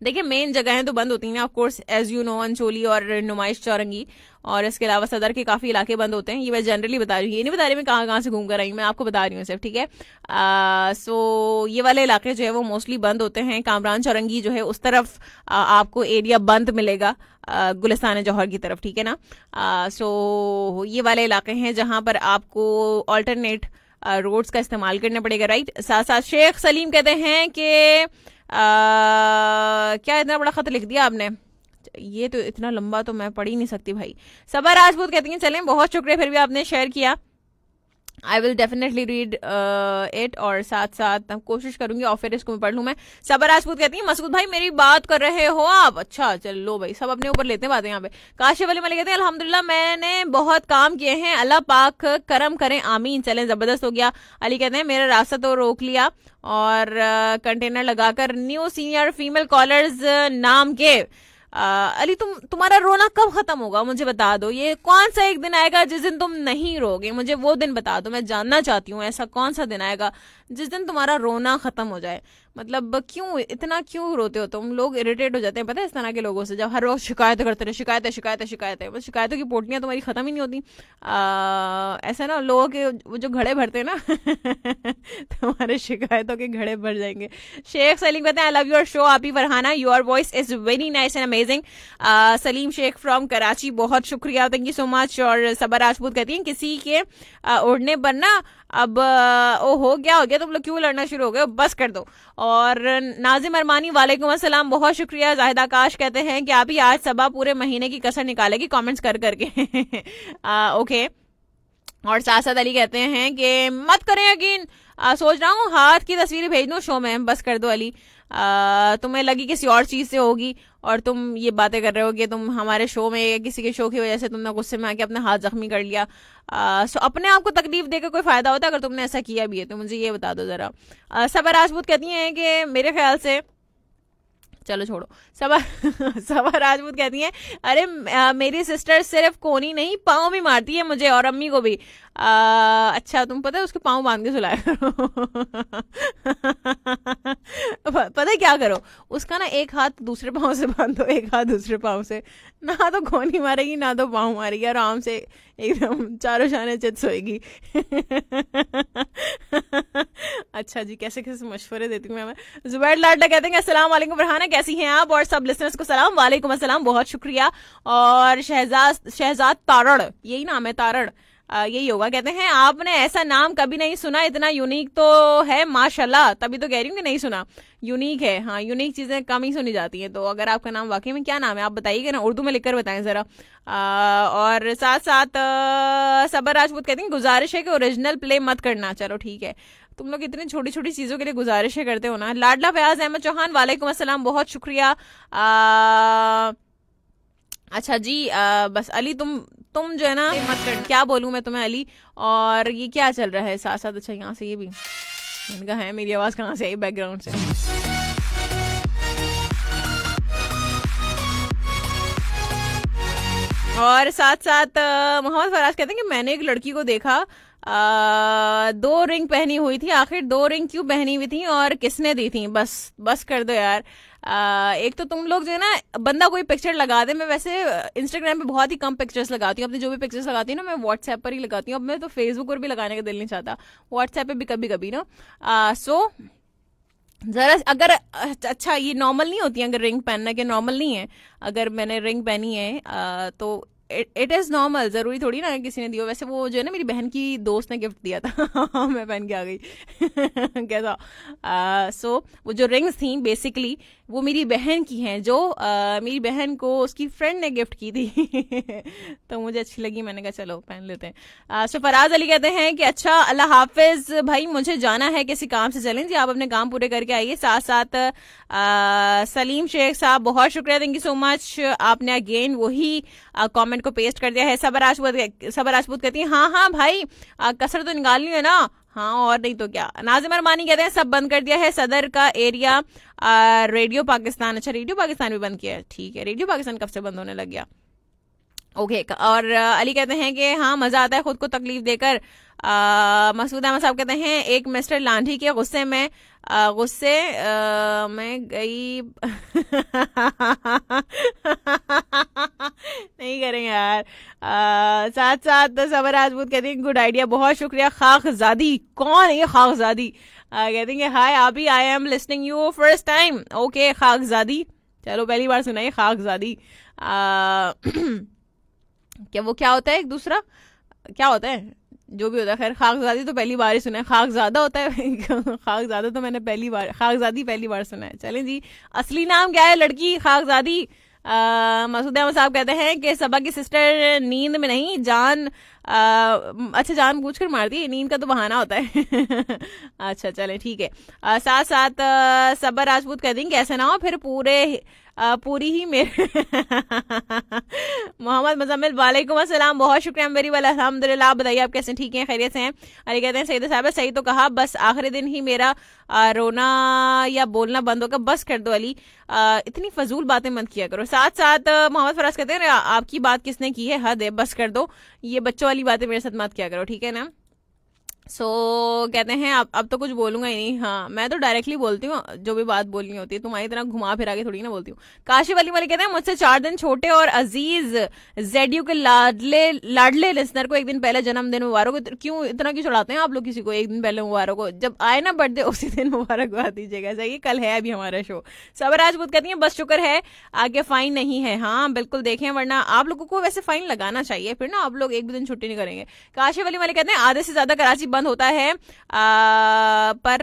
देखिए मेन जगहें तो बंद होती हैं of course, as you know, Ancholi और नुमाइश चौरंगी, और इसके अलावा सदर के काफी इलाके बंद होते हैं। ये मैं जनरली बता रही हूँ, ये नहीं बता रही मैं कहाँ कहाँ से घूम कर आई हूँ, मैं आपको बता रही हूँ सिर्फ, ठीक है। सो ये वाले इलाके जो है वो मोस्टली बंद होते हैं। कामरान चौरंगी जो है उस तरफ आपको एरिया बंद मिलेगा, गुलिस्तान जौहर की तरफ, ठीक है ना। सो ये वाले इलाके हैं जहां पर आपको ऑल्टरनेट रोड्स का इस्तेमाल करना पड़ेगा, राइट। साथ साथ शेख सलीम कहते हैं कि क्या इतना बड़ा खत लिख दिया आपने, ये तो इतना लंबा तो मैं पढ़ ही नहीं सकती भाई। सबा राजपूत कहती हैं चलें, बहुत शुक्रिया फिर भी आपने शेयर किया, I will definitely read it, और साथ साथ कोशिश करूंगी और फिर इसको मैं पढ़ लूं मैं। सबा राजपूत कहती है मसूद भाई मेरी बात कर रहे हो आप, अच्छा चल लो भाई, सब अपने ऊपर लेते हैं बातें यहाँ पे। काशिफ अली मलिक कहते हैं अल्हम्दुलिल्लाह मैंने बहुत काम किए हैं, अल्लाह पाक करम करें, आमीन। चलें, जबरदस्त हो गया। अली कहते हैं मेरा रास्ता तो रोक लिया और कंटेनर लगाकर न्यू सीनियर फीमेल कॉलर्स नाम के अली तुम्हारा रोना कब खत्म होगा मुझे बता दो। ये कौन सा एक दिन आएगा जिस दिन तुम नहीं रोगे, मुझे वो दिन बता दो, मैं जानना चाहती हूँ ऐसा कौन सा दिन आएगा जिस दिन तुम्हारा रोना खत्म हो जाए। मतलब क्यों इतना क्यों रोते हो तुम लोग, इरिटेट हो जाते हैं पता है इस तरह के लोगों से, जब हर रोज शिकायत करते रहे, शिकायतें शिकायतें शिकायतें, बस शिकायतों की पोटलियां तुम्हारी खत्म ही नहीं होती। ऐसा ना लोगों के वो जो घड़े भरते हैं ना तुम्हारे शिकायतों के घड़े भर जाएंगे। शेख सलीम कहते हैं आई लव योर शो आपी Farhana, your voice is very nice and amazing. Saleem Shaikh from Karachi, बहुत शुक्रिया, थैंक यू सो मच। और सबा राजपूत कहती हैं किसी के उड़ने पर ना अब ओ हो गया तुम लोग क्यों लड़ना शुरू हो गए, बस कर दो। और नाजिम अरमानी वालेकुम अस्सलाम, बहुत शुक्रिया। जाहिद आकाश कहते हैं कि आप ही आज सबा पूरे महीने की कसर निकालेगी कमेंट्स कर करके। ओके। और साथ साथ अली कहते हैं कि मत करें यकीन, सोच रहा हूँ हाथ की तस्वीरें भेज दूं शो में, बस कर दो अली। तुम्हें लगी किसी और चीज से होगी और तुम ये बातें कर रहे हो कि तुम हमारे शो में किसी के शो की वजह से तुमने गुस्से में आके अपना हाथ जख्मी कर लिया। सो अपने आप को तकलीफ देकर कोई फायदा होता है अगर तुमने ऐसा किया भी है तो मुझे ये बता दो जरा। सबा राजपूत कहती हैं कि मेरे ख्याल से, चलो छोड़ो। सबा राजपूत कहती हैं अरे मेरी सिस्टर सिर्फ कोनी नहीं पाँव भी मारती है मुझे और अम्मी को भी। अच्छा तुम पता है उसके पाँव बांध के सुलाया करो। पता है क्या करो, उसका ना एक हाथ दूसरे पाँव से बांधो, एक हाथ दूसरे पाँव से, ना तो कोनी मारेगी ना तो पाँव मारेगी, आराम से एकदम चारों शाने चित सोएगी। अच्छा जी, कैसे कैसे मशवरे देती हूँ मैं। जुबैर लाडला कहते हैं अस्सलाम वालेकुम फरहाना, कैसी हैं आप, और सब लिसनर्स को सलाम। वालेकुम अस्सलाम, बहुत शुक्रिया। और शहजाद तारड़, यही नाम है तारड़, यही होगा। कहते हैं आपने ऐसा नाम कभी नहीं सुना, इतना यूनिक तो है माशाल्लाह, तभी तो कह रही हूँ कि नहीं सुना, यूनिक है। हाँ, यूनिक चीजें कम ही सुनी जाती हैं। तो अगर आपका नाम वाकई में क्या नाम है आप बताइएगा ना, उर्दू में लिखकर बताएं जरा। और साथ साथ सबर राजपूत कहती हैं गुजारिश है कि ओरिजिनल प्ले मत करना। चलो ठीक है, तुम लोग इतनी छोटी छोटी चीजों के लिए गुजारिशें करते हो ना। लाडला फयाज अहमद चौहान वालेकुम अस्सलाम, बहुत शुक्रिया। अच्छा जी, बस अली तुम जो है ना मत कर, क्या बोलूं मैं तुम्हें अली। और ये क्या चल रहा है साथ साथ? अच्छा यहाँ से ये भी इनका है, मेरी आवाज कहाँ से आई बैकग्राउंड से? और साथ साथ मोहम्मद फराज कहते हैं कि मैंने एक लड़की को देखा, 2 रिंग पहनी हुई थी, आखिर 2 रिंग क्यों पहनी हुई थी और किसने दी थी? बस कर दो यार। एक तो तुम लोग जो है ना, बंदा कोई पिक्चर लगा दे, मैं वैसे इंस्टाग्राम पे बहुत ही कम पिक्चर्स लगाती हूँ, अपनी जो भी पिक्चर्स लगाती हूँ ना मैं व्हाट्सएप पर ही लगाती हूँ। अब मैं तो फेसबुक पर भी लगाने का दिल नहीं चाहता, व्हाट्सएप पे भी कभी कभी ना। सो जरा अगर अच्छा, ये नॉर्मल नहीं होती है, अगर रिंग पहनना के नॉर्मल नहीं है, अगर मैंने रिंग पहनी है तो इट इज नॉर्मल, जरूरी थोड़ी ना किसी ने दिया। वैसे वो जो है ना मेरी बहन की दोस्त ने गिफ्ट दिया था मैं पहन के आ गई कैसा। सो वो जो रिंग्स थी बेसिकली वो मेरी बहन की हैं, जो मेरी बहन को उसकी फ्रेंड ने गिफ्ट की थी तो मुझे अच्छी लगी, मैंने कहा चलो पहन लेते हैं। सो फराज अली कहते हैं कि अच्छा अल्लाह हाफिज भाई, मुझे जाना है किसी काम से। चलें जी, आप अपने काम पूरे करके आइए। साथ साथ सलीम शेख साहब बहुत शुक्रिया, थैंक यू सो मच, आपने अगेन वही कमेंट को पेस्ट कर दिया है। सबर राजपूत कहती है हाँ भाई, कसर तो निकालनी है ना। हाँ और नहीं तो क्या। नाजिम अरमानी कहते हैं सब बंद कर दिया है सदर का एरिया, रेडियो पाकिस्तान। अच्छा, रेडियो पाकिस्तान भी बंद किया है, ठीक है। रेडियो पाकिस्तान कब से बंद होने लग गया? ओके। और अली कहते हैं कि हाँ मजा आता है खुद को तकलीफ देकर। मसूद अहमद साहब कहते हैं एक मिस्टर लांढी के गुस्से में गई नहीं करेंगे यार। साथ साथ सबर राजपूत कहती हैं गुड आइडिया, बहुत शुक्रिया। खाकजादी, कौन है ये खाकजादी? कहती हैं हाय अभी I am listening you first time. Okay Khakzadi, चलो पहली बार सुना है खाकजादी। क्या वो क्या होता है, एक दूसरा क्या होता है, जो भी होता है, खैर खाकजादी तो पहली बार ही सुना है। खाकजादा होता है खाकजादा तो मैंने खाकजादी पहली बार सुना है। चलें जी, असली नाम क्या है लड़की खाकजादी? मसूद अहमद साहब कहते हैं कि सबा की सिस्टर नींद में नहीं, अच्छा जान पूछ कर मारती है, नींद का तो बहाना होता है अच्छा चले ठीक है। साथ साथ सबर राजपूत कहती हैं कि ऐसा ना हो फिर पूरी ही मेरे मोहम्मद मुजम्मिल वालेकुम अस्सलाम, बहुत शुक्रिया मेरी वाला अल्हम्दुलिल्लाह। आप बताइए आप कैसे, ठीक हैं, खैरियत से हैं? अली कहते हैं सईद साहब सही तो कहा, बस आखिरी दिन ही मेरा रोना या बोलना बंद होगा, बस कर दो अली, इतनी फजूल बातें मत किया करो। साथ साथ मोहम्मद फराज कहते हैं आपकी बात किसने की है, हद है, बस कर दो, ये बच्चों वाली बातें मेरे साथ मत किया करो, ठीक है ना। कहते हैं अब तो कुछ बोलूंगा ही नहीं। हाँ मैं तो डायरेक्टली बोलती हूँ, जो भी बात बोलनी होती है, तुम्हारी तरह घुमा फिरा के थोड़ी ना बोलती हूँ। काशिफ अली वाले कहते हैं मुझसे 4 दिन छोटे और अजीज जेडयू के लाडले लिसनर को एक दिन पहले जन्मदिन मुबारक हो। क्यों चढ़ाते हैं आप लोग किसी को एक दिन पहले मुबारक हो? जब आए ना बर्थडे उसी दिन मुबारकबाद दीजिएगा। सही, कल है अभी हमारा शो। सबर राजपूत कहती है बस शुक्र है आगे फाइन नहीं है। हाँ बिल्कुल देखें, वरना आप लोगों को वैसे फाइन लगाना चाहिए, फिर ना आप लोग एक भी दिन छुट्टी नहीं करेंगे। काशिफ अली वाले कहते हैं आधे से ज्यादा कराची बंद होता है, पर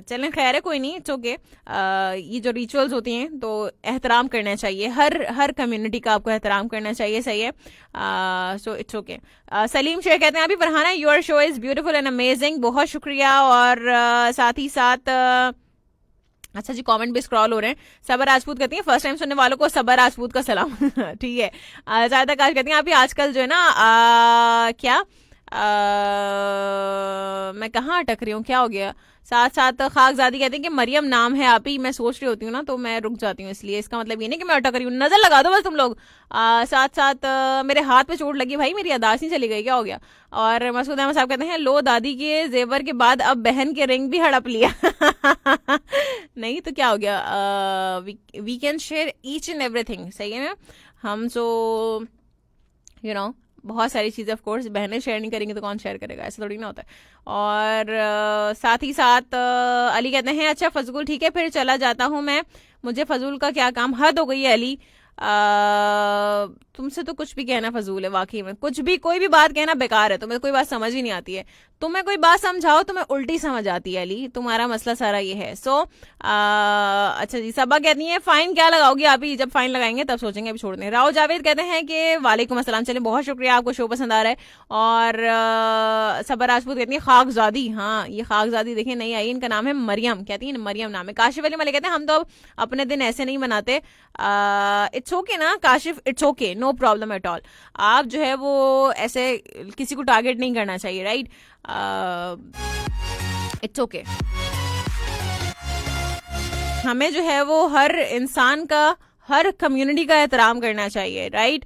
चलें खैर है, कोई नहीं, इट्स ओके। ये जो रिचुअल्स होती हैं तो एहतराम करना चाहिए, हर कम्युनिटी का आपको एहतराम करना चाहिए, सही है। So it's okay. Saleem Shaikh कहते हैं अभी Farhana your show is beautiful and amazing, बहुत शुक्रिया। और साथ ही साथ अच्छा जी कमेंट भी स्क्रॉल हो रहे हैं। सबर राजपूत कहती हैं फर्स्ट टाइम सुनने वालों को सबर राजपूत का सलाम ठीक है। ज़्यादा काश कहती हैं अभी आजकल जो है ना क्या मैं कहाँ अटक रही हूँ, क्या हो गया? साथ साथ खाकजादी कहते हैं कि मरियम नाम है आप ही, मैं सोच रही होती हूँ ना तो मैं रुक जाती हूँ, इसलिए इसका मतलब ये नहीं कि मैं अटक रही हूँ, नजर लगा दो बस तुम लोग। साथ साथ मेरे हाथ पे चोट लगी भाई, मेरी यादाश्त नहीं चली गई, क्या हो गया? और मसूद अहमद साहब कहते हैं लो दादी के जेवर के बाद अब बहन के रिंग भी हड़प लिया नहीं तो क्या हो गया? We can share each and everything, सही है ना। हम सो यू नो बहुत सारी चीज़ें ऑफ कोर्स बहनें शेयर नहीं करेंगी तो कौन शेयर करेगा, ऐसा थोड़ी ना होता है। और साथ ही साथ अली कहते हैं अच्छा फजूल ठीक है फिर चला जाता हूँ मैं, मुझे फजूल का क्या काम, हद हो गई है अली। तुमसे तो कुछ भी कहना फजूल है, वाकई में कुछ भी, कोई भी बात कहना बेकार है, तुम्हें कोई बात समझ ही नहीं आती है। तुम्हें कोई बात समझाओ तुम्हें उल्टी समझ आती है अली, तुम्हारा मसला सारा ये है। सो अच्छा जी, सबा कहती है फाइन क्या लगाओगी आप ही, जब फाइन लगाएंगे तब सोचेंगे, अभी छोड़ दें। राव जावेद कहते हैं कि वालेकुम अस्सलाम, चले बहुत शुक्रिया, आपको शो पसंद आ रहा है। और सबा राजपूत कहती है खाकजादी, हाँ ये खाकजादी देखिए नहीं आई, इनका नाम है मरियम, कहती है मरियम नाम है। काशिफ अली मलिक कहते हैं हम तो अपने दिन ऐसे नहीं मनाते। इट्स ओके ना Kashif, it's okay, no problem at all. आप जो है वो ऐसे किसी को टारगेट नहीं करना चाहिए, राइट? It's okay. हमें जो है वो हर इंसान का, हर कम्युनिटी का एहतराम करना चाहिए, राइट?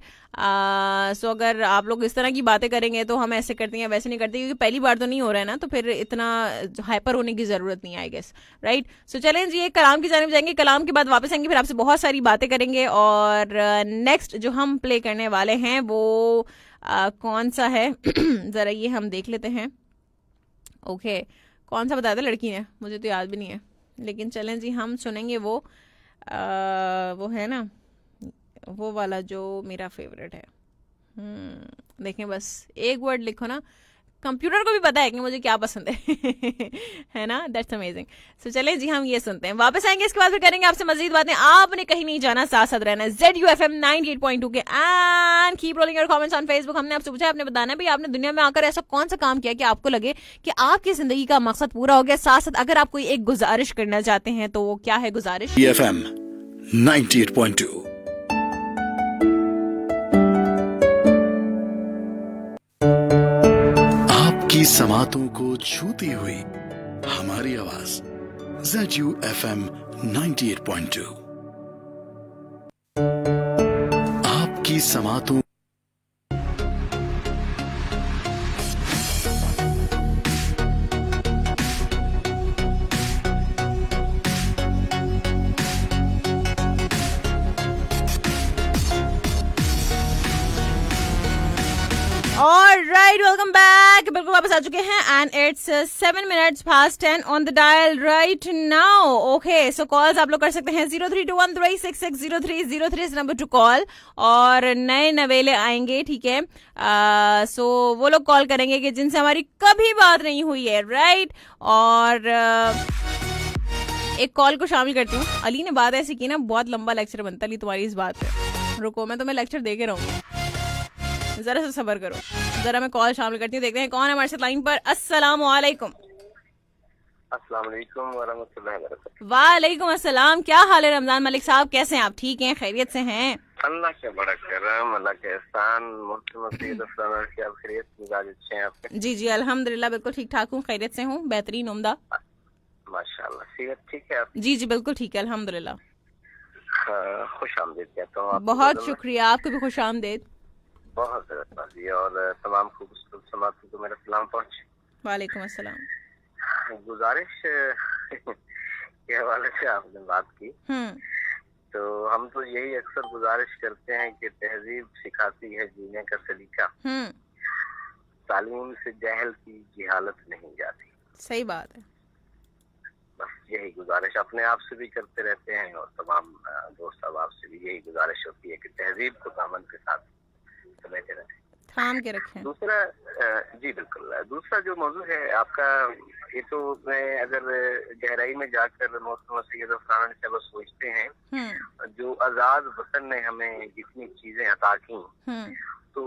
सो अगर आप लोग इस तरह की बातें करेंगे तो हम ऐसे करते हैं वैसे नहीं करते, क्योंकि पहली बार तो नहीं हो रहा है ना, तो फिर इतना हाइपर होने की जरूरत नहीं है आई गेस, राइट? सो चलें जी, एक कलाम की जानिब जाएंगे, कलाम के बाद वापस आएंगे, फिर आपसे बहुत सारी बातें करेंगे। और नेक्स्ट जो हम प्ले करने वाले हैं वो कौन सा है जरा ये हम देख लेते हैं। ओके कौन सा बताया था लड़की ने, मुझे तो याद भी नहीं है, लेकिन चलें जी हम सुनेंगे वो है ना वो वाला जो मेरा फेवरेट है। देखें बस एक वर्ड लिखो ना, कंप्यूटर को भी पता है कि मुझे क्या पसंद है है ना? That's amazing. सो चले जी हम ये सुनते हैं, वापस आएंगे, इसके बाद फिर करेंगे आपसे मजीद बातें। आपने कहीं नहीं जाना, साथ साथ रहना है ZUFM 98.2 के। And keep rolling your comments on Facebook. हमने आपसे पूछा, आपने बताना भाई आपने दुनिया में आकर ऐसा कौन सा काम किया कि आपको लगे कि आपकी जिंदगी का मकसद पूरा हो गया। साथ साथ अगर आप कोई एक गुजारिश करना चाहते हैं तो वो क्या है गुजारिश? FM 98.2 आपकी समातों को छूती हुई हमारी आवाज ZUFM 98.2 आपकी समातों Alright, welcome back. बिल्कुल वापस आ चुके हैं and it's 7 minutes past 10 on the dial right now. Okay, so calls आप लोग कर सकते हैं 0321366030 इस नंबर टू कॉल। और नए नवेले आएंगे, ठीक है? सो वो लोग कॉल करेंगे कि जिनसे हमारी कभी बात नहीं हुई है, राइट? और एक कॉल को शामिल करती हूँ। अली ने बात ऐसी की ना, बहुत लंबा लेक्चर बनता अली तुम्हारी इस बात पे। रुको मैं तुम्हें लेक्चर दे के रहूंगी, जरा सा सबर करो। जरा मैं कॉल शामिल करती हूँ, देखते हैं कौन है हमारे साथ लाइन पर। अस्सलाम वालेकुम। अस्सलाम वालेकुम वरहमतुल्लाहि वबरकातुहू। वालेकुम अस्सलाम, क्या हाल है रमजान मलिक साहब, कैसे हैं आप? ठीक हैं, खैरियत से हैं? अल्लाह के बड़ा करम, अल्लाह के एहसान, की आप खैरियत, मिजाज अच्छे हैं आपके? जी जी अल्हम्दुलिल्लाह बिल्कुल ठीक ठाक हूँ, खैरियत से हूँ, बेहतरीन उम्दा माशाल्लाह। सेहत ठीक है आप? जी जी बिल्कुल ठीक है अल्हम्दुलिल्लाह। खुश आमदीद कहता हूँ। बहुत शुक्रिया, आपको भी खुश आमदीद। बहुत जरूरत और तमाम खूबसूरत समाती को मेरा सलाम पहुँचे। वालेकुम अस्सलाम। गुजारिश के हवाले से आपने बात की, तो हम तो यही अक्सर गुजारिश करते हैं कि तहजीब सिखाती है जीने का सलीका, तालीम से जहल की जिहालत नहीं जाती। सही बात है। बस यही गुजारिश अपने आप से भी करते रहते हैं और तमाम दोस्त अहबाब से भी यही गुजारिश होती है कि तहजीब को दामन के साथ समेटे रखें, थाम के रखें। दूसरा जी बिल्कुल, दूसरा जो मौजूद है आपका, ये तो मैं अगर गहराई में जाकर मौसम सैयद अफरान से सोचते हैं, जो आजाद वतन ने हमें जितनी चीजें अता की, तो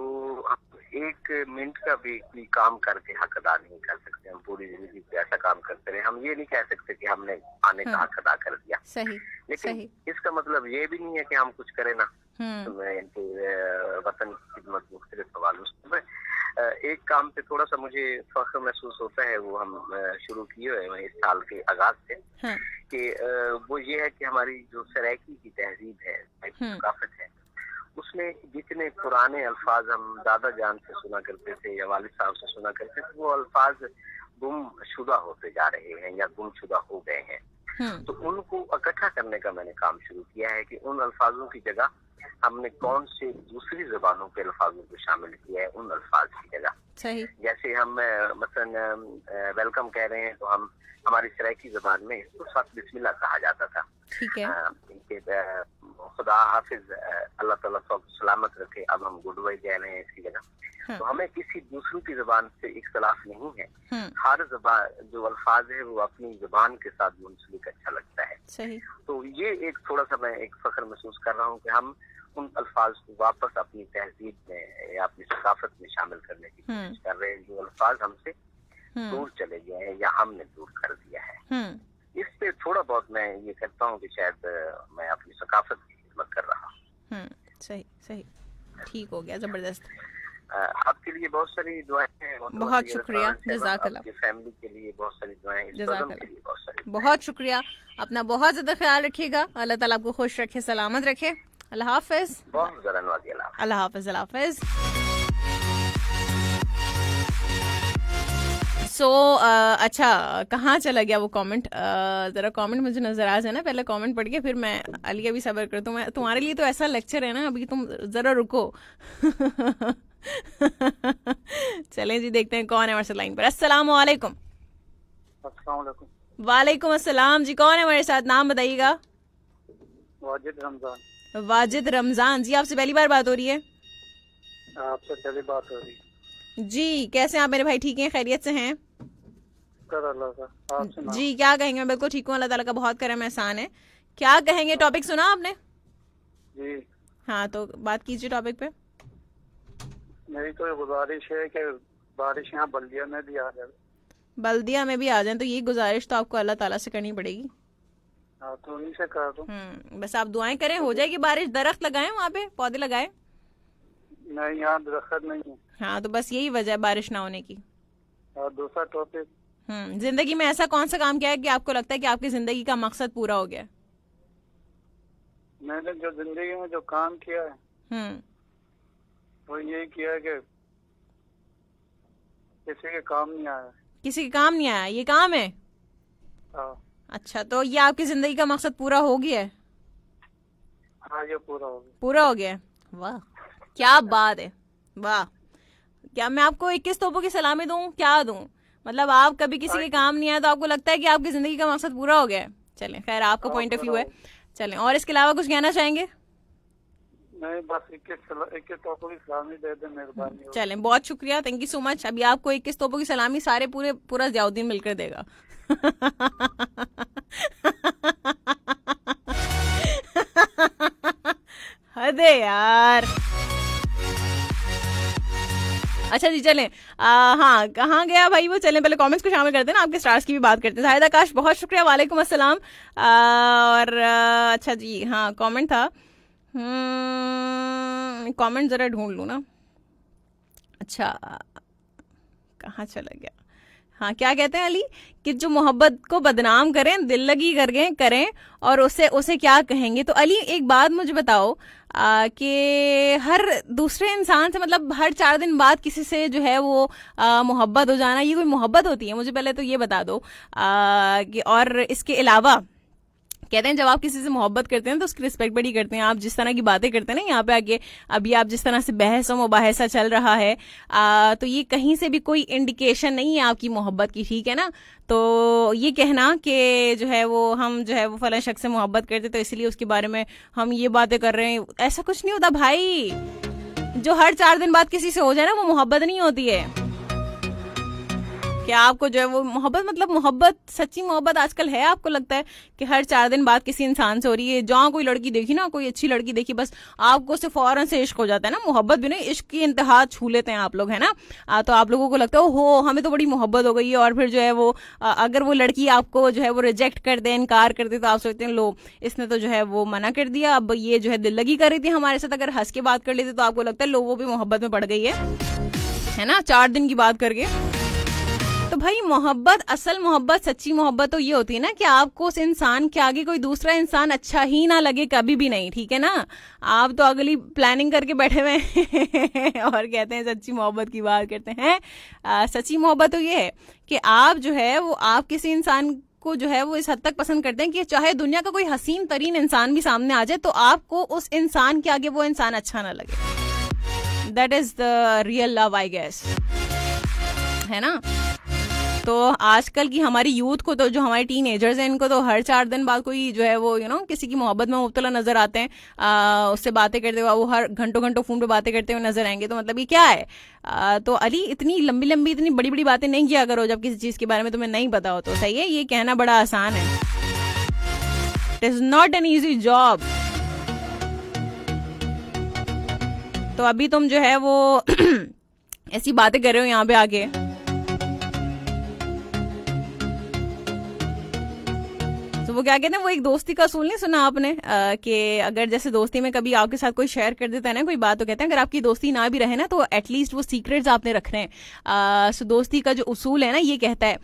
एक मिनट का भी कोई काम करके हक अदा नहीं कर सकते। हम पूरी जिंदगी पे ऐसा काम करते रहे, हम ये नहीं कह सकते कि हमने आने का हक अदा कर दिया। सही, लेकिन सही। इसका मतलब ये भी नहीं है कि हम कुछ करें ना। तो मैं इनके वतन की खिदमत मुख्तलिफ सवालों से एक काम पे थोड़ा सा मुझे फख्र महसूस होता है, वो हम शुरू किए हुए हैं इस साल के आगाज से, कि वो ये है कि हमारी जो सराइकी की तहजीब है, सकाफत है, उसमें जितने पुराने अल्फाज हम दादा जान से सुना करते थे या वालिद साहब से सुना करते थे, वो अल्फाज गुमशुदा होते जा रहे हैं या गुमशुदा हो गए हैं। तो उनको इकट्ठा करने का मैंने काम शुरू किया है कि उन अल्फाजों की जगह हमने कौन से दूसरी जबानों के अल्फाजों को शामिल किया है उन अल्फाज की जगह। सही। जैसे हम मसलन वेलकम कह रहे हैं, तो हम हमारी सराइकी जबान में इसको साथ बिस्मिल्लाह कहा जाता था। ठीक है। खुदा हाफिज, अल्लाह ताला सब सलामत रखे। अब हम गुड बाय कह रहे हैं इसकी जगह। तो हमें किसी दूसरों की जुबान से इख्तलाफ नहीं है। हर जुबान जो अल्फाज है वो अपनी जुबान के साथ मुंसलिक अच्छा लगता है। सही। तो ये एक थोड़ा सा मैं एक फख्र महसूस कर रहा हूँ कि हम उन अल्फाज को वापस अपनी तहजीब में या अपनी सकाफत में शामिल करने की कोशिश कर रहे हैं, जो अल्फाज हमसे दूर चले गए हैं या हमने दूर कर दिया है। इस पे थोड़ा बहुत मैं ये कहता हूँ कि शायद मैं अपनी सकाफत की खिदमत कर रहा हूँ। सही सही, ठीक हो गया, जबरदस्त। आपके लिए बहुत सारी दुआएं हैं। बहुत शुक्रिया, जज़ाकल्लाह। आपकी फैमिली के लिए बहुत सारी दुआएं, इस प्रोग्राम के लिए बहुत सारी। बहुत शुक्रिया, अपना बहुत ज्यादा ख्याल रखिएगा। अल्लाह ताला आपको खुश रखे, सलामत रखे। अल्लाह हाफिज। बहुत ज़रा नवाज़ी। अल्लाह हाफिज। अल्लाह हाफिज। सो अच्छा, कहाँ चला गया वो कमेंट? जरा कमेंट मुझे नजर आ जाए ना, पहले कमेंट पढ़ के फिर मैं अली का भी सब्र करता हूँ। मैं तुम्हारे लिए तो ऐसा लेक्चर है ना, अभी तुम जरा रुको। चलें जी, देखते हैं कौन है हमारे साथ लाइन पर। अस्सलाम वालेकुम। वालेकुम अस्सलाम जी, कौन है हमारे साथ? नाम बताइएगा। वाजिद रमजान। वाजिद रमजान जी, आपसे पहली बार बात हो रही है? आपसे पहली बात हो रही है जी। कैसे हैं आप मेरे भाई? ठीक हैं, खैरियत से हैं? जी, क्या कहेंगे? मैं बिल्कुल ठीक हूँ, अल्लाह ताला का बहुत करम एहसान है। क्या कहेंगे? टॉपिक सुना आपने? जी हाँ, तो बात कीजिए टॉपिक पे। मेरी तो गुजारिश है कि बारिश यहाँ बल्दिया में भी आ जाए। बल्दिया में भी आ जाए, तो ये गुजारिश तो आपको अल्लाह ताला से करनी पड़ेगी। हाँ, तो उन्हीं से कर दो। बस आप दुआएं करें, हो जाएगी बारिश। दरख्त लगाएं, वहाँ पे पौधे लगाएं। नहीं, यहाँ दरख्त नहीं है। हाँ, तो बस यही वजह है बारिश ना होने की। और दूसरा टॉपिक, जिंदगी में ऐसा कौन सा काम किया है कि आपको लगता है कि आपकी जिंदगी का मकसद पूरा हो गया? मैंने जो जिंदगी में जो काम किया है वो यही किया है कि किसी के काम नहीं आया। किसी के काम नहीं आया, ये काम है? अच्छा, तो ये आपकी जिंदगी का मकसद पूरा हो गया है? हाँ, ये पूरा हो गया। पूरा हो गया। वाह, क्या बात है, वाह। क्या मैं आपको 21 तोपों की सलामी दूं? क्या दूं? मतलब आप कभी किसी के काम नहीं आए तो आपको लगता है कि आपकी जिंदगी का मकसद पूरा हो गया है। चलें, खैर आपका पॉइंट ऑफ व्यू है। चलें, और इसके अलावा कुछ कहना चाहेंगे? नहीं, बस 21 तोपों की सलामी दे दे, मेहरबानी। चलें, बहुत शुक्रिया, थैंक यू सो मच। अभी आपको 21 तोपों की सलामी सारे पूरा जियाउद्दीन मिलकर देगा। हदे यार। अच्छा जी, चलें। हाँ, कहाँ गया भाई वो? चलें, पहले कमेंट्स को शामिल करते हैं ना, आपके स्टार्स की भी बात करते हैं। जाहिद आकाश, बहुत शुक्रिया, वालेकुम अस्सलाम। और अच्छा जी, हाँ, कमेंट था। कमेंट जरा ढूंढ लूँ ना। अच्छा, कहाँ चला गया? हाँ, क्या कहते हैं अली कि जो मोहब्बत को बदनाम करें, दिल लगी करें और उसे क्या कहेंगे? तो अली, एक बात मुझे बताओ कि हर दूसरे इंसान से, मतलब हर 4 दिन बाद किसी से जो है वो मोहब्बत हो जाना, ये कोई मोहब्बत होती है? मुझे पहले तो ये बता दो कि और इसके अलावा कहते हैं जब आप किसी से मोहब्बत करते हैं तो उसकी रिस्पेक्ट बड़ी करते हैं। आप जिस तरह की बातें करते हैं ना यहाँ पे आके, अभी आप जिस तरह से बहस और मुबाहिसा चल रहा है, तो ये कहीं से भी कोई इंडिकेशन नहीं है आपकी मोहब्बत की, ठीक है ना? तो ये कहना कि जो है वो हम जो है वो फला शख्स से मोहब्बत करते तो इसलिए उसके बारे में हम ये बातें कर रहे हैं, ऐसा कुछ नहीं होता भाई। जो हर 4 दिन बाद किसी से हो जाए ना, वो मोहब्बत नहीं होती है। क्या आपको जो है वो मोहब्बत, मतलब मोहब्बत, सच्ची मोहब्बत आजकल है? आपको लगता है कि हर 4 दिन बाद किसी इंसान से हो रही है? जहाँ कोई लड़की देखी ना, कोई अच्छी लड़की देखी, बस आपको उससे फौरन से इश्क हो जाता है ना? मोहब्बत भी नहीं, इश्क की इंतहा छू लेते हैं आप लोग, है ना? तो आप लोगों को लगता है हो हमें तो बड़ी मोहब्बत हो गई है, और फिर जो है वो अगर वो लड़की आपको जो है वो रिजेक्ट कर दे, इनकार कर दे, तो आप सोचते हैं लो इसने तो जो है वो मना कर दिया, अब ये जो है दिल लगी कर रही थी हमारे साथ, अगर हंस के बात कर लेते तो आपको लगता है लो वो भी मोहब्बत में पड़ गई है ना, 4 दिन की बात करके। तो भाई मोहब्बत, असल मोहब्बत, सच्ची मोहब्बत तो ये होती है ना कि आपको उस इंसान के आगे कोई दूसरा इंसान अच्छा ही ना लगे, कभी भी नहीं, ठीक है ना? आप तो अगली प्लानिंग करके बैठे हुए हैं और कहते हैं सच्ची मोहब्बत की बात करते हैं। सच्ची मोहब्बत तो ये है कि आप जो है वो आप किसी इंसान को जो है वो इस हद तक पसंद करते हैं कि चाहे दुनिया का कोई हसीन तरीन इंसान भी सामने आ जाए तो आपको उस इंसान के आगे वो इंसान अच्छा ना लगे। That is the real love, I guess, है ना? तो आजकल की हमारी यूथ को तो, जो हमारे टीनेजर्स हैं, इनको तो हर 4 दिन बाद कोई जो है वो किसी की मोहब्बत में मुब्तला नजर आते हैं, उससे बातें करते हुए, वो हर घंटों घंटों फोन पे बातें करते हुए नजर आएंगे। तो मतलब ये क्या है? तो अली, इतनी लंबी लंबी इतनी बड़ी बड़ी बातें नहीं किया करो जब किसी चीज के बारे में तुम्हें नहीं पता हो। तो सही है, ये कहना बड़ा आसान है। It is not an easy job. तो अभी तुम जो है वो ऐसी बातें कर रहे हो यहाँ पे आके। तो वो क्या कहते हैं, वो एक दोस्ती का असूल नहीं सुना आपने, कि अगर जैसे दोस्ती में कभी आपके साथ कोई शेयर कर देता है ना कोई बात, तो कहते हैं अगर आपकी दोस्ती ना भी रहे ना तो एटलीस्ट वो सीक्रेट्स आपने रखने हैं। सो दोस्ती का जो उसूल है ना, ये कहता है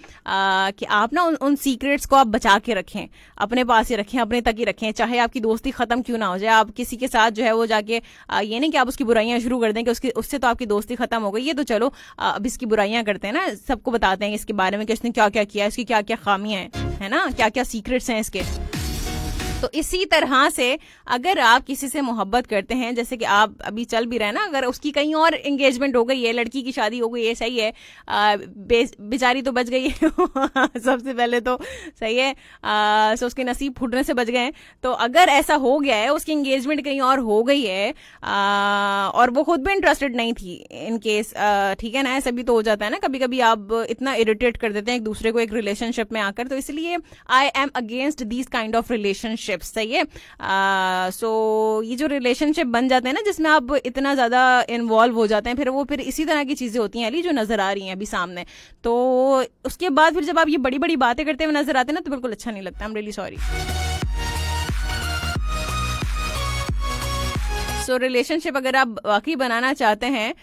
कि आप ना उन सीक्रेट्स को आप बचा के रखें, अपने पास ही रखें, अपने तक ही रखें, चाहे आपकी दोस्ती खत्म क्यों ना हो जाए। आप किसी के साथ जो है वो जाके ये नहीं कि आप उसकी बुराइयां शुरू कर दें कि उससे तो आपकी दोस्ती खत्म हो गई, ये तो चलो अब इसकी बुराइयां करते हैं ना, सबको बताते हैं इसके बारे में कि उसने क्या क्या किया, इसकी क्या क्या खामियां हैं, है ना, क्या क्या सीक्रेट्स हैं इसके। तो इसी तरह से अगर आप किसी से मोहब्बत करते हैं, जैसे कि आप अभी चल भी रहे ना, अगर उसकी कहीं और एंगेजमेंट हो गई है, लड़की की शादी हो गई है, सही है, बेचारी तो बच गई है सबसे पहले तो सही है, सो उसके नसीब फूटने से बच गए हैं। तो अगर ऐसा हो गया है, उसकी एंगेजमेंट कहीं और हो गई है, और वो खुद भी इंटरेस्टेड नहीं थी इन केस, ठीक है ना, ऐसा भी तो हो जाता है ना, कभी कभी आप इतना इरिटेट कर देते हैं एक दूसरे को एक रिलेशनशिप में आकर। तो इसलिए I am against these kind of relationship. सही है। सो ये जो रिलेशनशिप बन जाते हैं ना, जिसमें आप इतना ज्यादा इन्वॉल्व हो जाते हैं, फिर इसी तरह की चीजें होती हैं अली, जो नजर आ रही हैं अभी सामने। तो उसके बाद फिर जब आप ये बड़ी बड़ी बातें करते हुए नजर आते हैं ना, तो बिल्कुल अच्छा नहीं लगता। I am really sorry. So relationship अगर आप वाकई बनाना चाहते हैं,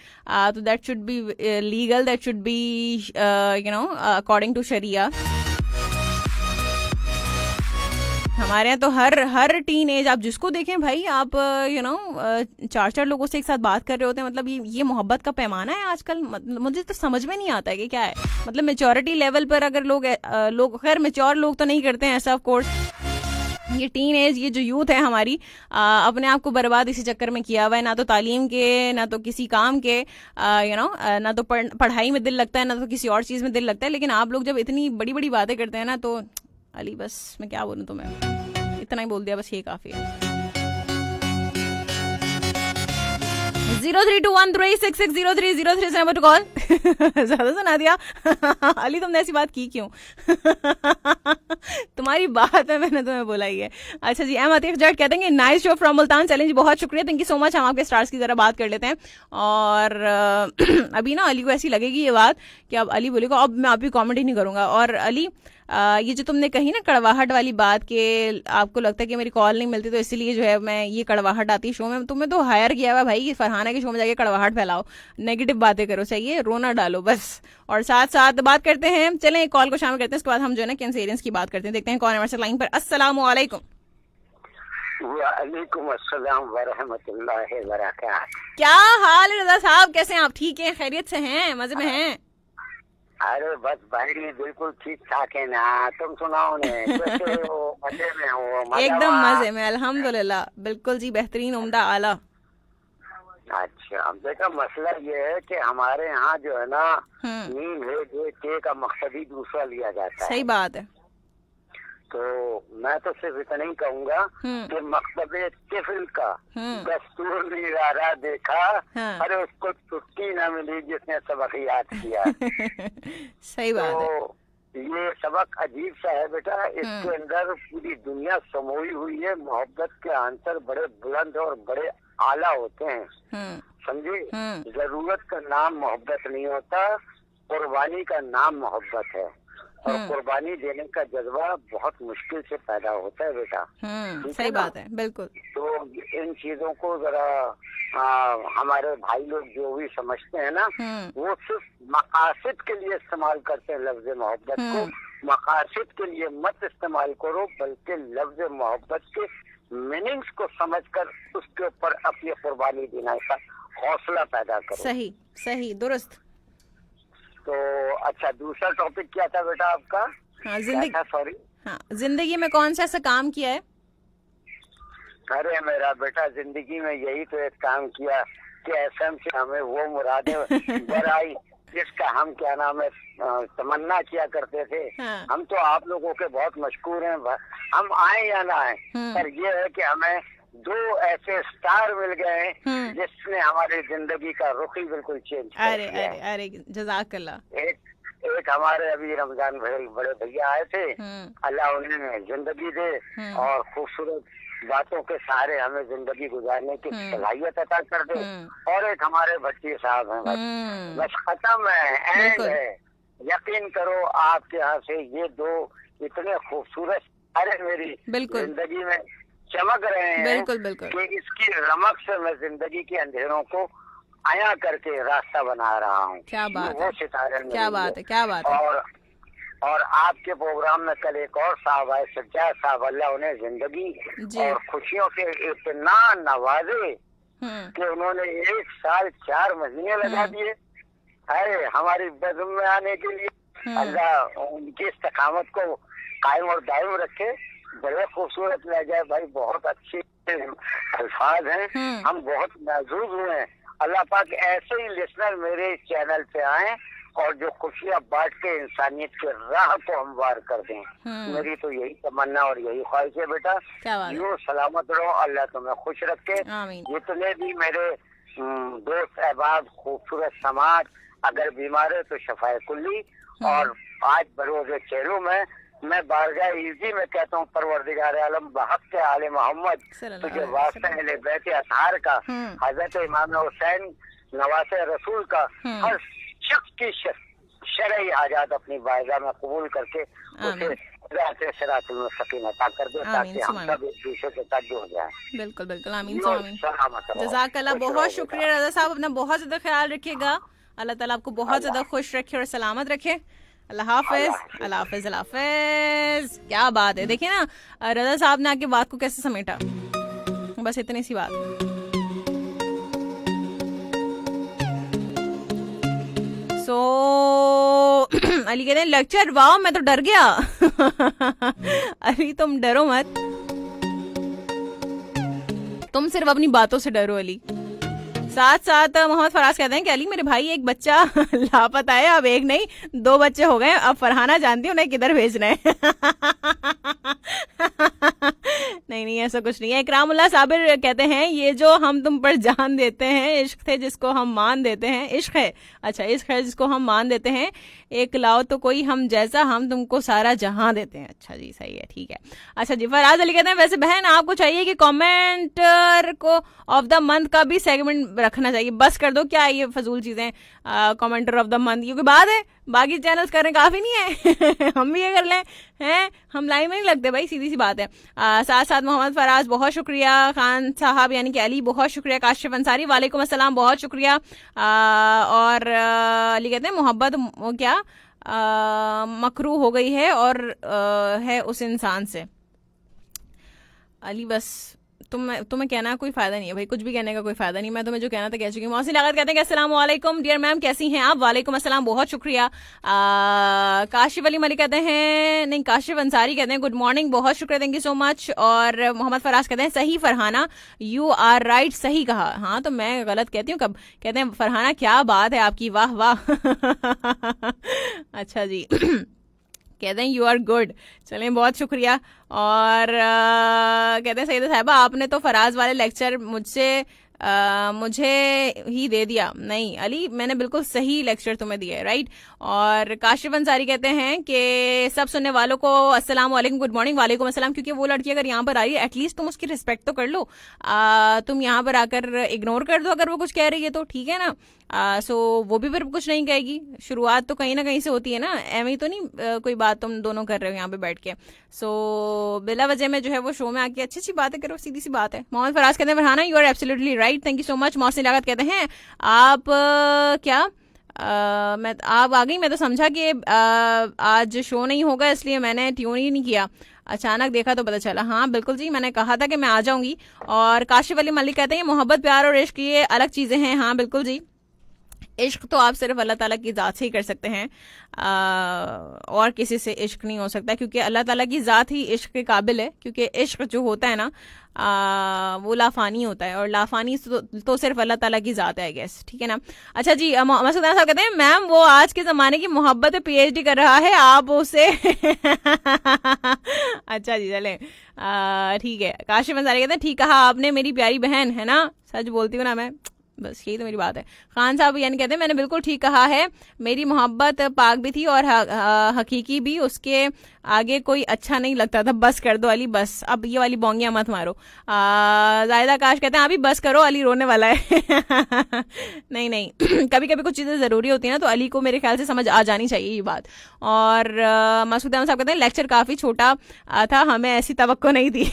तो that should be legal, that should be according to शरिया। हमारे यहाँ तो हर टीन एज आप जिसको देखें भाई, आप 4 लोगों से एक साथ बात कर रहे होते हैं। मतलब ये मोहब्बत का पैमाना है आजकल। मुझे तो समझ में नहीं आता है कि क्या है। मतलब मेच्योरिटी लेवल पर अगर लोग खैर मेच्योर लोग तो नहीं करते हैं ऐसा, ऑफ कोर्स। ये टीन एज, ये जो यूथ है हमारी, अपने आप को बर्बाद इसी चक्कर में किया हुआ है, ना तो तालीम के, ना तो किसी काम के, ना तो पढ़ाई में दिल लगता है, ना तो किसी और चीज में दिल लगता है। लेकिन आप लोग जब इतनी बड़ी बड़ी बातें करते हैं ना, तो अली बस मैं क्या बोलूं तुम्हें, इतना ही बोल दिया, बस ये काफी है। 0321366030 नंबर टू कॉल। ज्यादा सुना दिया अली, तुमने ऐसी बात की क्यों? तुम्हारी बात है, मैंने तुम्हें बोला ही है। अच्छा जी, एम अतीफ जट कहते हैं nice show from Multan challenge, बहुत शुक्रिया, थैंक यू सो मच। हम आपके स्टार्स की जरा बात कर लेते हैं। और अभी ना अली को ऐसी लगेगी ये बात कि अब अली बोलेगा अब मैं आपकी कॉमेडी नहीं करूंगा। और अली, ये जो तुमने कही ना कड़वाहट वाली बात, के आपको लगता है कि मेरी कॉल नहीं मिलती तो इसलिए जो है मैं ये कड़वाहट आती शो में, तुम्हें तो हायर किया हुआ भाई फरहाना के शो में जाके कड़वाहट फैलाओ, नेगेटिव बातें करो, सही है, रोना डालो बस। और साथ साथ बात करते हैं, चलें एक कॉल को शामिल करते हैं, इसके बाद हम जो है ना कैंसरियंस की बात करते हैं। देखते हैं कौन है हमारे लाइन पर। अस्सलाम वालेकुम। वालेकुम अस्सलाम व रहमतुल्लाहि व बरकातहू। क्या हाल है रजा साहब, कैसे हैं आप? ठीक हैं, खैरियत से हैं, मजे में हैं? अरे बस भाई बिल्कुल ठीक ठाक है ना, तुम सुनाओ ने, कैसे हो? मजे में हो? एकदम मजे में, अल्हम्दुलिल्लाह, बिल्कुल जी, बेहतरीन, उम्दा, आला। अच्छा, देखा मसला ये है कि हमारे यहाँ जो है ना, नीम है जो टे का मकसद ही दूसरा लिया जाता है। सही बात है। तो मैं तो सिर्फ इतना ही कहूँगा कि मकसद तिफल का दस्तूर निगारा देखा, अरे उसको छुट्टी न मिली जिसने सबक याद किया। सही बात है। तो ये सबक अजीब सा है बेटा, इसके अंदर पूरी दुनिया समोई हुई है। मोहब्बत के आंसर बड़े बुलंद और बड़े आला होते हैं, समझे। जरूरत का नाम मोहब्बत नहीं होता, कुर्बानी का नाम मोहब्बत है। और कुर्बानी देने का जज्बा बहुत मुश्किल से पैदा होता है बेटा। सही बात है, बिल्कुल। तो इन चीजों को जरा हमारे भाई लोग जो भी समझते हैं ना, वो सिर्फ मकासद के लिए इस्तेमाल करते हैं लफ्ज मोहब्बत को। मकासद के लिए मत इस्तेमाल करो, बल्कि लफ्ज मोहब्बत के मीनिंग्स को समझकर उसके ऊपर अपनी कुर्बानी देने का हौसला पैदा करो। सही सही, दुरुस्त। तो अच्छा, दूसरा टॉपिक क्या था बेटा आपका? हाँ, जिंदगी। सॉरी, हाँ, जिंदगी में कौन सा ऐसा काम किया है? अरे मेरा बेटा, जिंदगी में यही तो एक काम किया कि एफएम से हमें वो मुरादें बर आई जिसका हम क्या नाम है तमन्ना किया करते थे। हाँ। हम तो आप लोगों के बहुत मशहूर हैं, हम आए या ना आए, पर ये है कि हमें 2 ऐसे स्टार मिल गए हैं जिसने हमारी जिंदगी का रुख ही बिल्कुल चेंज कर अरे दिया। अरे अरे जज़ाकल्लाह। एक हमारे अभी रमजान भाई बड़े भैया आए थे, अल्लाह उन्हें जिंदगी दे और खूबसूरत बातों के सहारे हमें जिंदगी गुजारने की सलाहियत अता कर दे। और एक हमारे भट्टी साहब हैं, बस खत्म है, एंड है। यकीन करो आपके यहाँ से ये 2 इतने खूबसूरत सारे मेरी जिंदगी में चमक रहे हैं, बिल्कुल बिल्कुल, कि इसकी रमक से मैं जिंदगी के अंधेरों को आया करके रास्ता बना रहा हूँ। क्या बात वो है, सितारे क्या बात है, क्या बात है। और आपके प्रोग्राम में कल एक और साहब आए, सज्जाद साहब, अल्लाह उन्हें जिंदगी और खुशियों से इतना नवाजे कि उन्होंने 1 साल 4 महीने लगा दिए अरे हमारी बज़म में आने के लिए। अल्लाह उनकी इस्तकामत को कायम और दायम रखे। बड़े खूबसूरत लहजा भाई, बहुत अच्छे अल्फाज हैं, हम बहुत महसूस हुए हैं। अल्लाह पाक ऐसे ही लिसनर मेरे इस चैनल पे आए और जो खुशियाँ बांट के इंसानियत के राह को हमवार कर दें। मेरी तो यही तमन्ना और यही ख्वाहिश है बेटा। यूँ सलामत रहो, अल्लाह तुम्हें खुश रखे। जितने भी मेरे दोस्त अहबाब, खूबसूरत समाज अगर बीमार है तो शफाए कुल्ली। और आज बरोज़े चेहरों में मैं बारगाह इज़्ज़ी में कहता हूँ, परवरदिगार आलम बहक के आले मोहम्मद तुझे वास्ते अहले बैत अतहार का, हजरत इमाम हुसैन नवासे रसूल का हर शख्स की शरई आजाद अपनी बारगाह में कबूल करके उसे सिरातुल मुस्तकीम अता कर दे, ताकि हम सब एक दूसरे के साथ जुड़ जाएं। बिल्कुल बिल्कुल, आमीन आमीन। जज़ाकल्लाह, बहुत शुक्रिया रज़ा साहब, अपना बहुत ज्यादा ख्याल रखिएगा। अल्लाह ताला आपको बहुत ज्यादा खुश रखे और सलामत रखे। अल्लाह हाफिज, अल्लाह हाफिज, अल्लाह हाफिज। क्या बात है, देखिए ना रज़ा साहब ने आके बात को कैसे समेटा, बस इतनी सी बात। अली कहते हैं लेक्चर, वाह मैं तो डर गया। अली तुम डरो मत, तुम सिर्फ अपनी बातों से डरो अली। साथ साथ मोहम्मद फराज कहते हैं कि अली मेरे भाई एक बच्चा लापता है, अब एक नहीं 2 बच्चे हो गए, अब फरहाना जानती हूँ उन्हें किधर भेजना है। नहीं ऐसा कुछ नहीं है। इकरामुल्लाह साबिर कहते हैं ये जो हम तुम पर जान देते हैं, इश्क थे जिसको हम मान देते हैं, इश्क है, अच्छा इश्क है जिसको हम मान देते हैं, एक लाओ तो कोई हम जैसा, हम तुमको सारा जहां देते हैं। अच्छा जी, सही है, ठीक है। अच्छा जी, फराज अली कहते हैं वैसे बहन आपको चाहिए कि कमेंटर को ऑफ द मंथ का भी सेगमेंट रखना चाहिए, बस कर दो, क्या ये फजूल चीजें, कमेंटर ऑफ द मंथ, क्योंकि बात है बाकी चैनल्स कर रहे काफी नहीं है। हम भी ये कर लें, हैं हम लाइन में नहीं लगते भाई, सीधी सी बात है। साथ साथ मोहम्मद फराज बहुत शुक्रिया, खान साहब यानी कि अली बहुत शुक्रिया, काशिफ अंसारी वालेकुम अस्सलाम बहुत शुक्रिया। और अली कहते हैं मोहब्बत क्या मकरू हो गई है और है उस इंसान से। अली बस तुम्हें कहना कोई फायदा नहीं है भाई, कुछ भी कहने का कोई फायदा नहीं, मैं तुम्हें जो कहना था कह चुकी हूँ। मौसी लागत कहते हैं अस्सलाम वालेकुम डियर मैम, कैसी हैं आप? वालेकुम अस्सलाम, बहुत शुक्रिया। काशिफ अली मलिक कहते हैं, नहीं काशिफ अंसारी कहते हैं गुड मॉर्निंग, बहुत शुक्रिया, थैंक यू सो मच। और मोहम्मद फराज कहते हैं सही फरहाना, यू आर राइट, सही कहा। हाँ तो मैं गलत कहती हूँ कब? कहते हैं फरहाना क्या बात है आपकी, वाह वाह। अच्छा जी। कहते हैं यू आर गुड, चलें बहुत शुक्रिया। और कहते हैं सईदा साहिबा आपने तो फराज वाले लेक्चर मुझे ही दे दिया। नहीं अली, मैंने बिल्कुल सही लेक्चर तुम्हें दिया है, राइट। और काशिफ अंसारी कहते हैं कि सब सुनने वालों को अस्सलाम वालेकुम, गुड मॉर्निंग, वालेकुम अस्सलाम। क्योंकि वो लड़की अगर यहाँ पर आ रही है एटलीस्ट तुम उसकी रिस्पेक्ट तो कर लो, तुम यहाँ पर आकर इग्नोर कर दो अगर वो कुछ कह रही है तो, ठीक है ना। सो वो भी फिर कुछ नहीं कहेगी, शुरुआत तो कहीं ना कहीं से होती है ना, एवं ही तो नहीं कोई बात तुम दोनों कर रहे हो यहाँ पे बैठ के। सो बिला वजह में जो है वो शो में आके अच्छी अच्छी बातें करो, सीधी सी बात है। मोहम्मद फराज कहते हैं Farhana you are absolutely right, thank you so much. मौसम लागत कहते हैं आप क्या आप आ गई, मैं तो समझा कि आज शो नहीं होगा इसलिए मैंने ट्यून ही नहीं किया, अचानक देखा तो पता चला। हाँ बिल्कुल जी, मैंने कहा था कि मैं आ जाऊंगी। और काशिफ अली मलिक कहते हैं मोहब्बत प्यार और इश्क ये अलग चीजें हैं। हाँ बिल्कुल जी, इश्क तो आप सिर्फ अल्लाह ताला की ज़ात से ही कर सकते हैं, और किसी से इश्क नहीं हो सकता, क्योंकि अल्लाह ताला की ज़ात ही इश्क के काबिल है। क्योंकि इश्क जो होता है ना वो लाफानी होता है, और लाफानी तो सिर्फ अल्लाह ताला की ज़ात है, आई गेस। ठीक है ना। अच्छा जी, मोहम्मद सुल्तान साहब कहते हैं मैम वो आज के ज़माने की मोहब्बत पे PhD कर रहा है, आप उसे अच्छा जी चले, ठीक है। काशिफ अंसारी कहते हैं ठीक कहा आपने मेरी प्यारी बहन, है ना, सच बोलती हूँ ना मैं, बस यही तो मेरी बात है। खान साहब यानी कहते हैं मैंने बिल्कुल ठीक कहा है, मेरी मोहब्बत पाक भी थी और हकीकी भी, उसके आगे कोई अच्छा नहीं लगता था। बस कर दो अली, बस अब ये वाली बोंगियां मत मारो। जायदा काश कहते हैं अभी बस करो, अली रोने वाला है। नहीं नहीं कभी कभी कुछ चीज़ें ज़रूरी होती है ना, तो अली को मेरे ख्याल से समझ आ जानी चाहिए ये बात। और मसूद अहमद साहब कहते हैं लेक्चर काफ़ी छोटा था, हमें ऐसी तवक्को नहीं थी।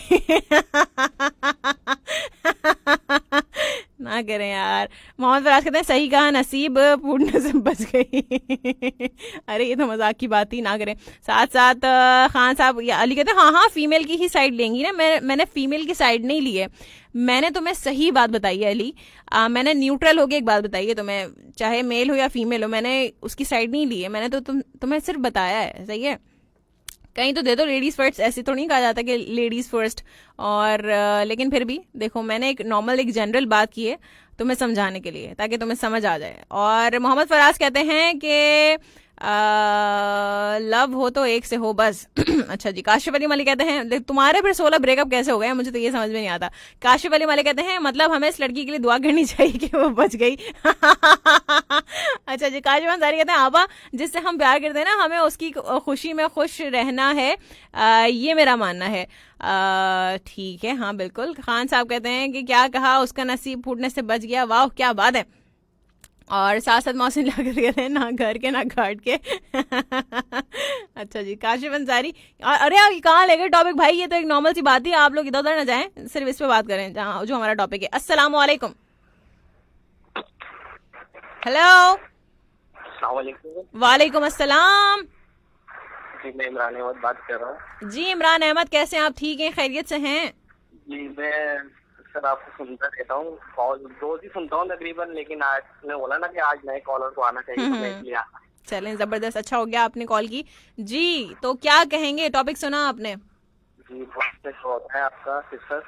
ना करें यार। मोहम्मद फराज कहते हैं सही कहा, नसीब फूटने से बच गई। अरे ये तो मजाक की बात थी, ना करें। साथ साथ खान साहब या अली कहते हैं हाँ फीमेल की ही साइड लेंगी ना, मैंने फीमेल की साइड नहीं ली है, मैंने तुम्हें सही बात बताई है अली, मैंने न्यूट्रल होके एक बात बताई है तुम्हें, चाहे मेल हो या फीमेल हो, मैंने उसकी साइड नहीं ली है, मैंने तो तुम्हें सिर्फ बताया है, सही है। कहीं तो दे दो लेडीज फर्स्ट, ऐसे तो नहीं कहा जाता कि लेडीज फर्स्ट, और लेकिन फिर भी देखो मैंने एक नॉर्मल एक जनरल बात की है तुम्हें समझाने के लिए, ताकि तुम्हें समझ आ जाए। और मोहम्मद फराज कहते हैं कि लव हो तो एक से हो बस। अच्छा जी। काशिफ अली मलिक कहते हैं तुम्हारे फिर 16 ब्रेकअप कैसे हो गए, मुझे तो ये समझ में नहीं आता। काशिफ अली मलिक कहते हैं मतलब हमें इस लड़की के लिए दुआ करनी चाहिए कि वो बच गई। अच्छा जी। काशिफ अंसारी कहते हैं आबा जिससे हम प्यार करते हैं ना, हमें उसकी खुशी में खुश रहना है, ये मेरा मानना है। ठीक है, हाँ बिल्कुल। खान साहब कहते हैं कि क्या कहा, उसका नसीब फूटने से बच गया, वाह क्या बात है। और साथ साथ मौसम लग रहे हैं ना घर के ना घाट के। अच्छा जी। काशिफ अंसारी अरे आप कहाँ ले गए टॉपिक भाई, ये तो एक नॉर्मल सी बात है, आप लोग इधर उधर ना जाएं, सिर्फ इस पे बात करें जहाँ जो हमारा टॉपिक है। अस्सलाम वालेकुम। हेलो। वालेकुम अस्सलाम। जी मैं इमरान अहमद बात कर रहा हूँ। जी इमरान अहमद, कैसे हैं आप, ठीक हैं, खैरियत से हैं? जी मैं सर आपको सुनता रहता हूँ, कॉल रोज ही सुनता हूँ तकरीबन, लेकिन आज ने बोला ना कि आज नए कॉलर को आना चाहिए, तो मैं इसलिए आया। चलें जबरदस्त, अच्छा हो गया आपने कॉल की। जी तो क्या कहेंगे, टॉपिक सुना आपने? जी बहुत अच्छा होता है आपका सिस्टर,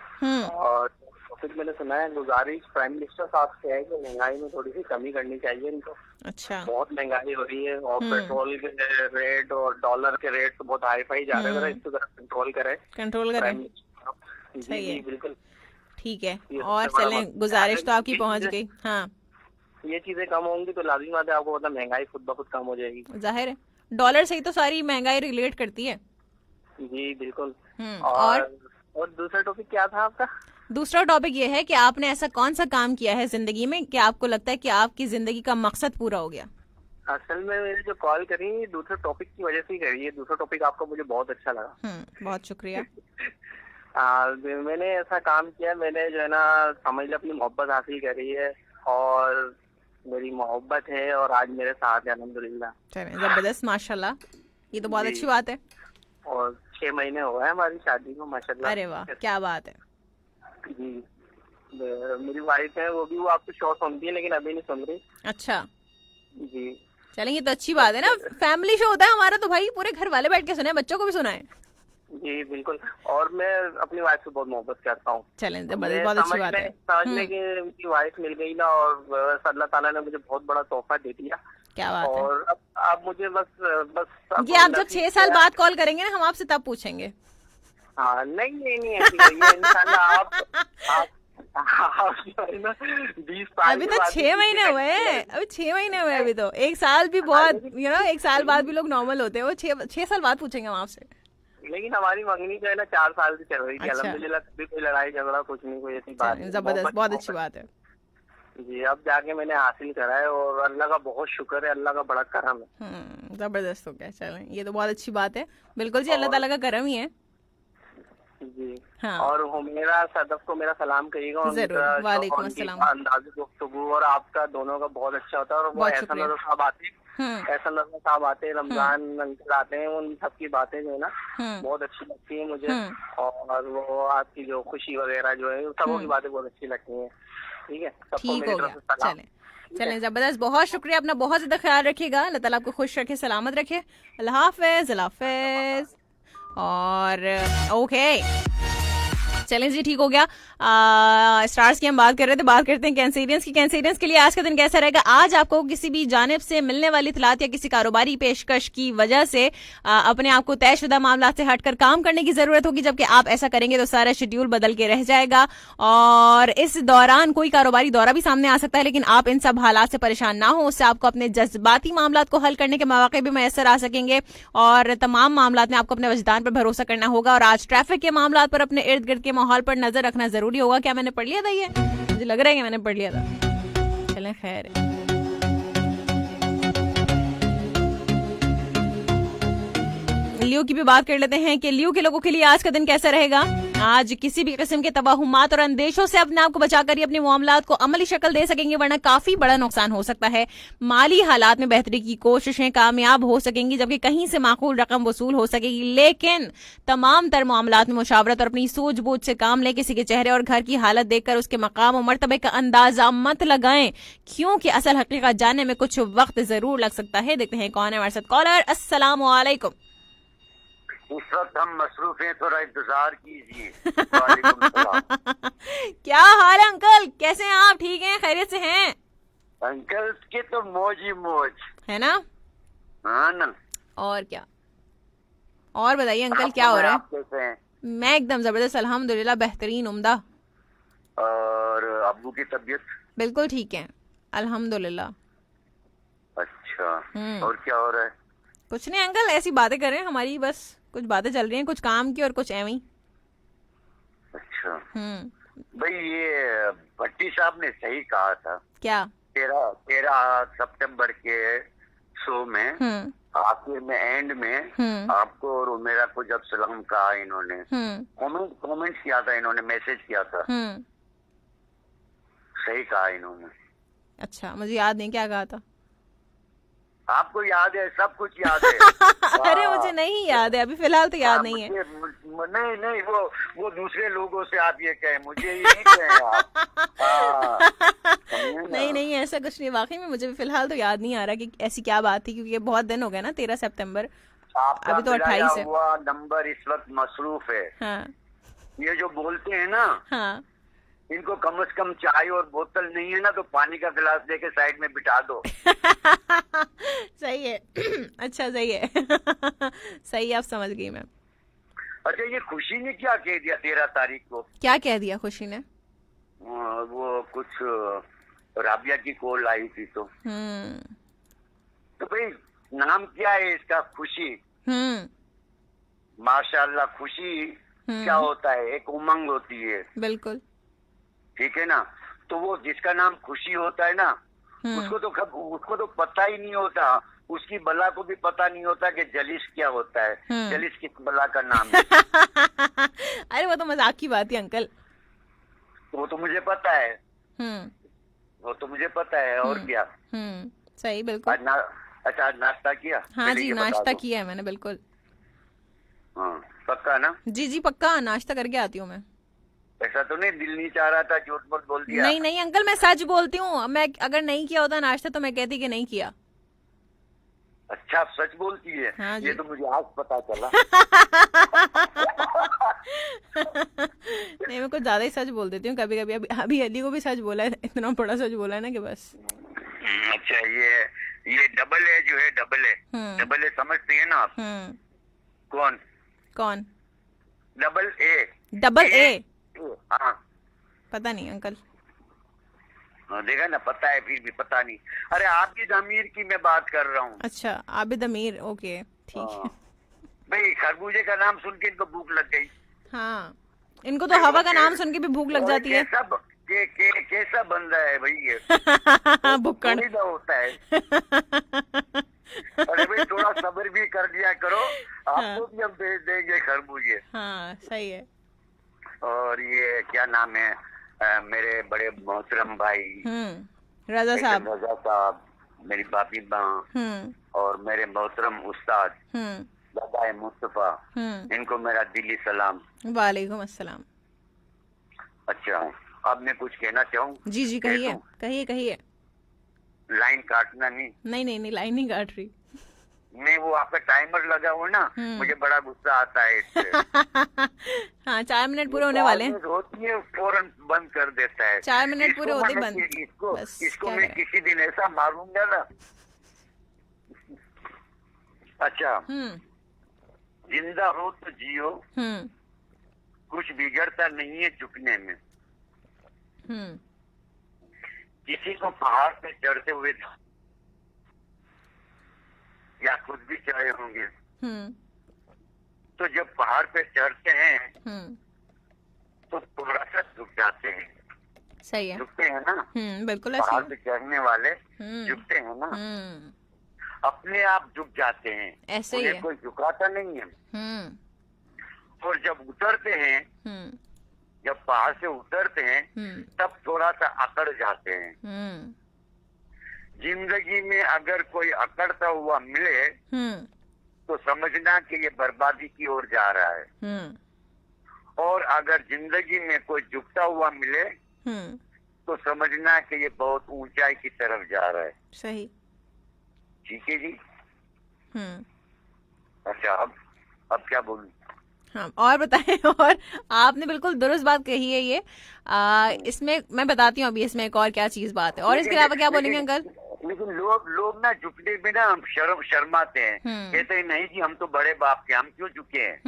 और टॉपिक मैंने सुना है, गुजारिश प्राइम मिनिस्टर साहब से है कि महंगाई में थोड़ी सी कमी करनी चाहिए इनको। अच्छा। बहुत महंगाई हो रही है, और पेट्रोल के रेट और डॉलर के रेट तो बहुत हाई फाई जा रहे हैं, इसको जरा कंट्रोल करें। जी बिल्कुल ठीक है। और चलें, गुजारिश तो आपकी पहुंच गई। हाँ ये चीजें कम होंगी तो लाजिमी बात है आपको पता महंगाई खुद ब खुद कम हो जाएगी। जाहिर है, डॉलर से ही तो सारी महंगाई रिलेट करती है। जी बिल्कुल। और दूसरा टॉपिक क्या था आपका? दूसरा टॉपिक ये है कि आपने ऐसा कौन सा काम किया है जिंदगी में कि आपको लगता है कि आपकी जिंदगी का मकसद पूरा हो गया? असल में मैंने जो कॉल करी दूसरे टॉपिक की वजह से ही करी है, दूसरा टॉपिक आपका मुझे बहुत अच्छा लगा। बहुत शुक्रिया। मैंने ऐसा काम किया, मैंने जो है ना समझ लो अपनी मोहब्बत हासिल करी है, और मेरी मोहब्बत है और आज मेरे साथ है अल्हम्दुलिल्लाह। जबरदस्त, माशाल्लाह, ये तो बहुत अच्छी बात है। और 6 महीने हो गए हमारी शादी को माशाल्लाह। अरे वाह क्या बात है। जी मेरी वाइफ है, वो भी वो आपको शो सुनती है लेकिन अभी नहीं सुन रही। अच्छा जी चलेंगे, तो अच्छी बात है ना, फैमिली शो होता है हमारा तो भाई पूरे घर वाले बैठ के सुने, बच्चों को भी सुनाए। जी बिल्कुल। और मैं अपनी वाइफ से बहुत मोहब्बत करता हूँ। चलें बहुत अच्छी बात है। समझने की मेरी वाइफ मिल गई ना, और अल्लाह ताला ने मुझे बहुत बड़ा तोहफा दे दिया। क्या बात है। और अब आप मुझे बस ये आप जब 6 साल बाद कॉल करेंगे ना, हम आपसे तब पूछेंगे। हाँ नहीं ऐसी नहीं है इंशाल्लाह। आप अभी तो 6 महीने हुए हैं, अभी 6 महीने हुए, अभी तो 1 साल भी बहुत, 1 साल बाद भी लोग नॉर्मल होते हैं, वो 6 साल बाद पूछेंगे हम आपसे। लेकिन हमारी मंगनी जो है ना 4 साल से चल रही थी। अल्हम्दुलिल्लाह कभी कोई लड़ाई झगड़ा कुछ नहीं, कोई ऐसी बात। जबरदस्त, बहुत अच्छी बात है। जी अब जाके मैंने हासिल करा है, और अल्लाह का बहुत शुक्र है, अल्लाह का बड़ा करम है। जबरदस्त हो गया। चलें ये तो बहुत अच्छी बात है। बिल्कुल जी, अल्लाह ताला का करम ही है। जी हाँ। और मेरा सदफ को मेरा सलाम करिएगा, वालेकुम अस्सलाम। अंदाज़ गुफ्तगू और आपका दोनों का बहुत अच्छा होता है। और वो ऐसा नजर साहब आते, ऐसा नजर साहब आते, रमजान अंकल आते हैं, उन सबकी बातें जो है ना बहुत अच्छी लगती है मुझे। और वो आपकी जो खुशी वगैरह जो है सबों की बातें बहुत अच्छी लगती है। ठीक है, सबको मेरी तरफ से सलाम। चलें जबरदस्त, बहुत शुक्रिया, अपना बहुत ज्यादा ख्याल रखिएगा, अल्लाह ताला आपको खुश रखे, सलामत रखे, अल्लाह हाफिज, अल्लाह हाफिज। और ओके चलें जी, ठीक हो गया। स्टार्स की हम बात कर रहे थे, बात करते हैं कैंसेरियंस की। कैंसेरियंस के लिए आज का दिन कैसा रहेगा? आज आपको किसी भी जानिब से मिलने वाली इत्तलात या किसी कारोबारी पेशकश की वजह से अपने आप को तयशुदा मामला से हटकर काम करने की जरूरत होगी, जबकि आप ऐसा करेंगे तो सारा शेड्यूल बदल के रह जाएगा और इस दौरान कोई कारोबारी दौरा भी सामने आ सकता है, लेकिन आप इन सब हालात से परेशान ना हो, उससे आपको अपने जज्बाती मामला को हल करने के मौके भी मैसर आ सकेंगे और तमाम मामला में आपको अपने वजदान पर भरोसा करना होगा। और आज ट्रैफिक के मामला पर अपने इर्द गिर्द के माहौल पर नजर रखना जरूरी होगा। क्या मैंने पढ़ लिया था? ये मुझे लग रहा है कि मैंने पढ़ लिया था। चलें खैर, लियो की भी बात कर लेते हैं कि लियो के लोगों के लिए आज का दिन कैसा रहेगा। आज किसी भी किस्म के तबाहुमात और अंदेशों से अपने आप को बचाकर अपने मामलात को अमली शक्ल दे सकेंगे, वरना काफी बड़ा नुकसान हो सकता है। माली हालात में बेहतरी की कोशिशें कामयाब हो सकेंगी, जबकि कहीं से माकूल रकम वसूल हो सकेगी, लेकिन तमाम तर मामलात में मुशावरत और अपनी सूझबूझ से काम लें। किसी के चेहरे और घर की हालत देखकर उसके मकाम और मर्तबे का अंदाजा मत लगाएं, क्योंकि असल हकीकत जानने में कुछ वक्त जरूर लग सकता है। देखते हैं कौन है हमारे साथ कॉलर। अस्सलाम वालेकुम। इस वक्त हम मसरूफ हैं, थोड़ा इंतजार कीजिए। वालेकुम सलाम। क्या हाल है अंकल, कैसे हैं आप? ठीक हैं, खैरियत से हैं? अंकल के तो मौज ही मौज है ना? हाँ ना। और क्या, और बताइए अंकल क्या हो रहा है? आप कैसे हैं? मैं एकदम जबरदस्त, अल्हम्दुलिल्लाह, बेहतरीन, उम्दा। और अब्बू की तबीयत? बिल्कुल ठीक है, अल्हम्दुलिल्लाह। अच्छा। हम्म। और क्या हो रहा है? कुछ नहीं अंकल, ऐसी बातें कर रहे हैं, हमारी बस कुछ बातें चल रही हैं, कुछ काम की और कुछ एवं। अच्छा। भाई ये भट्टी साहब ने सही कहा था। क्या? 13 सितंबर के शो में आखिर में एंड में आपको और उमेरा को जब सलाम कहा इन्होंने, कमेंट किया था इन्होंने, मैसेज किया था, सही कहा इन्होंने। अच्छा, मुझे याद नहीं क्या कहा था। आपको याद है? सब कुछ याद है। अरे मुझे नहीं याद है, अभी फिलहाल तो याद नहीं है। नहीं वो दूसरे लोगों से आप ये कहें, मुझे ये नहीं कहें आप। नहीं ऐसा कुछ नहीं, वाकई में मुझे भी फिलहाल तो याद नहीं आ रहा कि ऐसी क्या बात थी, क्योंकि ये बहुत दिन हो गया ना, 13 सितंबर, अभी तो 28 है। हुआ नंबर इस वक्त मसरूफ है। हाँ। ये जो बोलते हैं ना, हाँ, इनको कम से कम चाय और बोतल नहीं है ना, तो पानी का गिलास लेके साइड में बिठा दो। सही है। अच्छा सही है। सही, आप समझ गई मैं। अच्छा, ये खुशी ने क्या कह दिया 13 तारीख को? क्या कह दिया खुशी ने? वो कुछ राबिया की कॉल आई थी तो भाई नाम क्या है इसका? खुशी। माशाल्लाह, खुशी क्या होता है? एक उमंग होती है। बिल्कुल ठीक है ना। तो वो जिसका नाम खुशी होता है ना, उसको तो पता ही नहीं होता, उसकी बला को भी पता नहीं होता कि जलिस क्या होता है। जलिस किस बला का नाम है? अरे वो तो मजाक की बात है अंकल। वो तो मुझे पता है। वो तो मुझे पता है। और क्या? सही, बिल्कुल। अच्छा, आज नाश्ता किया? हाँ जी, नाश्ता किया है मैंने, बिल्कुल। हाँ, पक्का ना? जी पक्का, नाश्ता करके आती हूँ मैं। ऐसा तो नहीं दिल नहीं चाह रहा था, झूठ मत बोल दिया? नहीं अंकल, मैं सच बोलती हूँ। मैं अगर नहीं किया होता नाश्ता तो मैं कहती कि नहीं किया। अच्छा, आप सच बोलती है? हाँ, ये तो मुझे आज पता चला। नहीं, मैं कुछ ज्यादा ही सच बोल देती हूँ कभी कभी। अभी अली को भी सच बोला है, इतना बड़ा सच बोला है ना कि बस। अच्छा, ये डबल ए जो है, डबल ए समझती है ना आप? कौन? Double A. हाँ, पता नहीं अंकल। देखा ना, पता है फिर भी पता नहीं। अरे आपकी ज़मीर की मैं बात कर रहा हूँ। अच्छा, आबिद अमीर, ओके ठीक है। भाई खरबूजे का नाम सुन के इनको भूख लग गई। हाँ, इनको तो हवा का नाम सुन के भी भूख लग जाती है। कैसा बंदा है भाई ये? भुक्कड़ होता है। अरे भाई थोड़ा सब्र भी कर दिया करो, आपको भी हम भेज देंगे खरबूजे। हाँ सही है। और ये क्या नाम है, मेरे बड़े मोहतरम भाई रजा साहब, मेरी बापी माँ और मेरे मोहतरम उस्ताद दादा मुस्तफा, इनको मेरा दिली सलाम। वालेकुम अस्सलाम। अच्छा, अब मैं कुछ कहना चाहूँ? जी कहिए। लाइन काटना नहीं। नहीं लाइन नहीं काट रही। नहीं, वो आपका टाइमर लगा हुआ ना, मुझे बड़ा गुस्सा आता है इससे। हाँ 4 मिनट पूरे होने वाले हैं। होती है फौरन बंद कर देता है। 4 मिनट पूरे होते बंद। इसको मैं किसी दिन ऐसा मारूंगा ना। अच्छा, जिंदा हो तो जियो, कुछ बिगड़ता नहीं है झुकने में। किसी को पहाड़ पे चढ़ते हुए या खुद भी चढ़े होंगे, तो जब पहाड़ पे चढ़ते हैं तो थोड़ा सा झुक जाते हैं। सही है, झुकते हैं ना। बिल्कुल पहाड़ पे चढ़ने वाले झुकते हैं ना, अपने आप झुक जाते हैं। ऐसे ही है। कोई झुकाता नहीं है। और जब उतरते हैं, जब पहाड़ से उतरते हैं, तब थोड़ा सा अकड़ जाते हैं। जिंदगी में अगर कोई अकड़ता हुआ मिले तो समझना कि ये बर्बादी की ओर जा रहा है। और अगर जिंदगी में कोई झुकता हुआ मिले तो समझना कि ये बहुत ऊंचाई की तरफ जा रहा है। सही। ठीक है जी। अच्छा, अब क्या बोलूं? हाँ, और बताएं। और आपने बिल्कुल दुरुस्त बात कही है ये। इसमें मैं बताती हूँ अभी इसमें एक और क्या चीज बात है। और इसके अलावा क्या बोलेंगे अंकल? लेकिन लोग ना झुकने में ना शर्माते हैं। कहते हैं नहीं जी, हम तो बड़े बाप के, हम क्यों झुके हैं?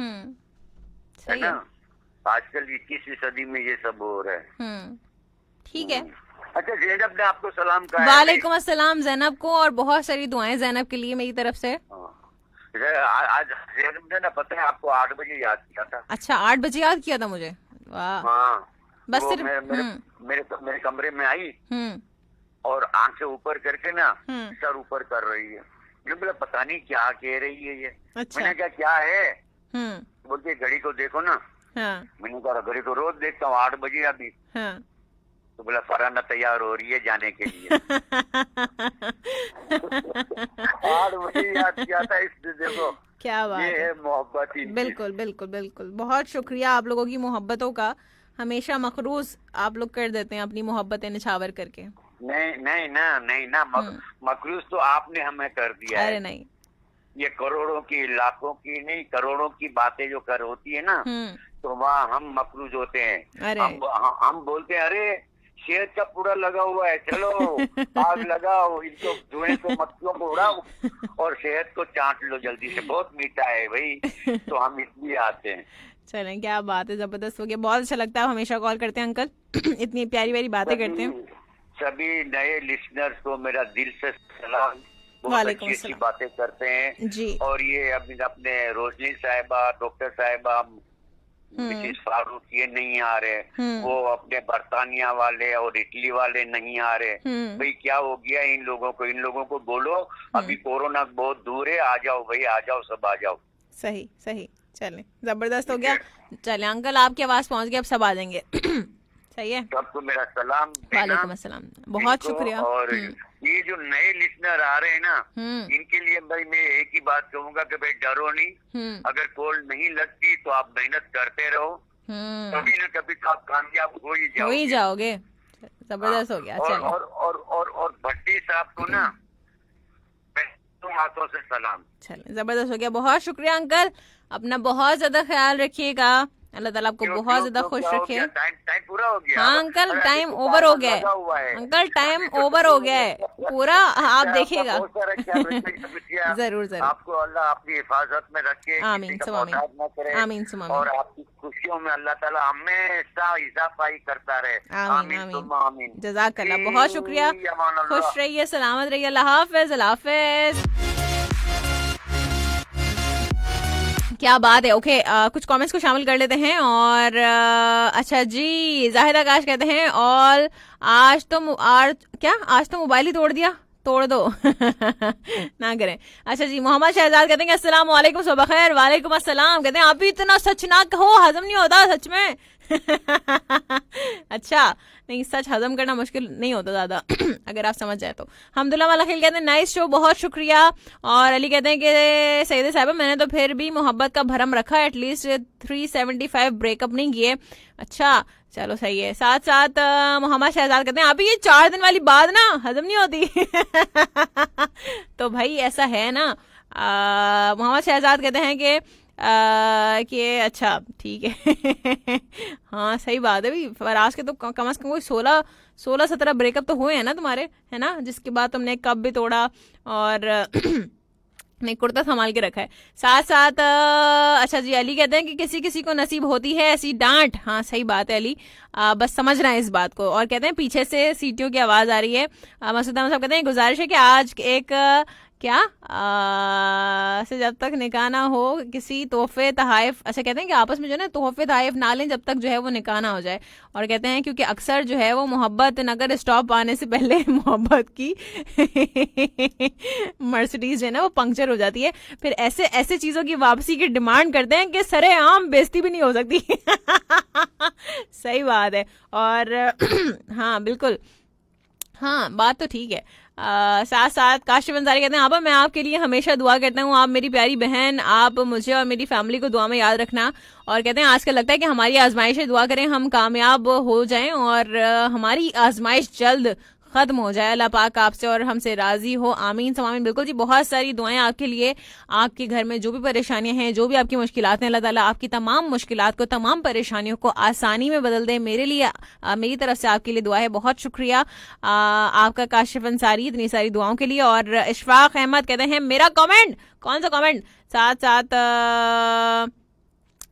है ना। आजकल 21वीं सदी में ये सब हो रहा है। ठीक है। अच्छा, जैनब ने आपको सलाम कहा। वालेकुम अस्सलाम जैनब को, और बहुत सारी दुआएं जैनब के लिए मेरी तरफ से। आज जैनब ने ना, पता है आपको, 8 बजे याद किया था। अच्छा, 8 बजे याद किया था मुझे? वाह। हाँ, बस सिर्फ मेरे कमरे में आई और आंखें ऊपर करके ना सर ऊपर कर रही है। मुझे बोला पता नहीं क्या कह रही है ये। अच्छा। मैंने कहा क्या है? बोलते घड़ी को देखो ना। हाँ। मैंने कहा घड़ी तो रोज देखता हूँ, 8 बजे अभी। हाँ। तो बोला फराना तैयार हो रही है जाने के लिए। 8 बजे याद किया था। इससे देखो क्या बात ये है मोहब्बत ही। बिल्कुल बिल्कुल बिल्कुल। बहुत शुक्रिया आप लोगों की मोहब्बतों का। हमेशा मखरूज आप लोग कर देते हैं अपनी मोहब्बतें निछावर करके। नहीं ना मखरूज तो आपने हमें कर दिया है। अरे नहीं, ये करोड़ों की, लाखों की नहीं, करोड़ों की बातें जो कर होती है ना, तो वहाँ हम मखरूज होते हैं। हम बोलते हैं अरे शहद का पूरा लगा हुआ है, चलो आग लगाओ, इनको धुएं को, मक्खियों को उड़ाओ और शहद को चाट लो जल्दी से, बहुत मीठा है भाई। तो हम इसलिए आते हैं। चलें, क्या बात है, जबरदस्त हो गया। बहुत अच्छा लगता है, हमेशा कॉल करते हैं अंकल। इतनी प्यारी प्यारी बातें करते हैं। सभी नए लिसनर्स को मेरा दिल से सलाम। बहुत अच्छी बातें करते हैं जी। और ये अपने रोशनी साहिबा, डॉक्टर साहिबा, मिसेस फारूक, ये नहीं आ रहे। वो अपने बर्तानिया वाले और इटली वाले नहीं आ रहे। भाई क्या हो गया इन लोगों को? इन लोगों को बोलो अभी कोरोना बहुत दूर है, आ जाओ भाई, आ जाओ, सब आ जाओ। सही सही। चलें, जबरदस्त हो गया। चलें अंकल, आपकी आवाज पहुंच गई, अब सब आ जाएंगे। सही है। सबको मेरा सलाम। वालेकुम अस्सलाम, बहुत शुक्रिया। और ये जो नए लिसनर आ रहे हैं ना, इनके लिए भाई मैं एक ही बात कहूंगा कि भाई डरो नहीं। अगर कॉल नहीं लगती तो आप मेहनत करते रहो, कभी न कभी तो आप कामयाब हो ही जाओगे। जबरदस्त हो गया। और भट्टी साहब को ना हाथों से सलाम। चले, जबरदस्त हो गया। बहुत शुक्रिया अंकल, अपना बहुत ज्यादा ख्याल रखिएगा। अल्लाह ताला आपको बहुत ज्यादा खुश रखे। टाइम पूरा हो गया। हाँ अंकल, टाइम ओवर हो गया है। अंकल टाइम ओवर हो गया है पूरा, आप देखिएगा। जरूर जरूर। आपको अल्लाह अपनी हिफाजत में रखे, आमीन सुम आमीन, आमीन सुम आमीन। और आपकी खुशियों में अल्लाह ताला हमेशा इजाफा ही करता रहे। आमीन सुम आमीन। जज़ाकल्लाह, बहुत शुक्रिया। खुश रहिए, सलामत रहिए। अल्लाह हाफिज, अल्लाह हाफिज। क्या बात है। ओके, कुछ कमेंट्स को शामिल कर लेते हैं। और अच्छा जी, जाहिद आकाश कहते हैं और आज तो मोबाइल ही तोड़ दिया, तोड़ दो। ना करें। अच्छा जी, मोहम्मद शहजाद कहते हैं अस्सलाम वालेकुम, सुबह खैर। वालेकुम अस्सलाम। कहते हैं आप भी इतना सच ना कहो, हजम नहीं होता सच में। अच्छा, नहीं, सच हजम करना मुश्किल नहीं होता ज्यादा, अगर आप समझ जाए तो। हमदुल्ला वाला खेल कहते हैं नाइस शो, बहुत शुक्रिया। और अली कहते हैं कि सईद साहब मैंने तो फिर भी मोहब्बत का भरम रखा, एटलीस्ट 375 ब्रेकअप नहीं किए। अच्छा, चलो सही है। साथ साथ मोहम्मद शहजाद कहते हैं अभी ये 4 दिन वाली बात ना हजम नहीं होती। तो भाई ऐसा है ना, मोहम्मद शहजाद कहते हैं कि अच्छा ठीक है। हाँ सही बात है भाई, फराज के तो कम से कम कोई 16-17 ब्रेकअप तो हुए हैं ना तुम्हारे, है ना, जिसके बाद तुमने कप भी तोड़ा और ने कुर्ता संभाल के रखा है। साथ साथ अच्छा जी अली कहते हैं कि किसी किसी को नसीब होती है ऐसी डांट। हाँ सही बात है अली, बस समझ रहे हैं इस बात को। और कहते हैं पीछे से सीटियों की आवाज आ रही है। मसूद अहमद साहब कहते हैं गुजारिश है कि आज एक से जब तक निकाह ना हो किसी तोहफे तहाइफ, अच्छा कहते हैं कि आपस में जो है ना तोहफे तहाइफ ना लें जब तक जो है वो निकाह ना हो जाए। और कहते हैं क्योंकि अक्सर जो है वो मोहब्बत नगर स्टॉप आने से पहले मोहब्बत की मर्सिडीज जो है ना वो पंक्चर हो जाती है, फिर ऐसे चीजों की वापसी की डिमांड करते हैं कि सरेआम बेइज्जती भी नहीं हो सकती। सही बात है। और हाँ बिल्कुल, हाँ बात तो ठीक है। साथ साथ काशिफ अंसारी कहते हैं आबा मैं आपके लिए हमेशा दुआ करता हूँ, आप मेरी प्यारी बहन, आप मुझे और मेरी फैमिली को दुआ में याद रखना। और कहते हैं आजकल लगता है कि हमारी आजमाइशें, दुआ करें हम कामयाब हो जाएं और हमारी आजमाइश जल्द खत्म हो जाए, अल्लाह पाक आपसे और हमसे राजी हो, आमीन समामीन। बिल्कुल जी, बहुत सारी दुआएं आपके लिए। आपके घर में जो भी परेशानियां हैं, जो भी आपकी मुश्किलात हैं, अल्लाह ताला आपकी तमाम मुश्किलात को, तमाम परेशानियों को आसानी में बदल दे। मेरे लिए, मेरी तरफ से आपके लिए दुआ है। बहुत शुक्रिया आपका काशिफ अंसारी इतनी सारी दुआओं के लिए। और इशफाक अहमद कहते हैं मेरा कमेंट, कौन सा कमेंट? साथ साथ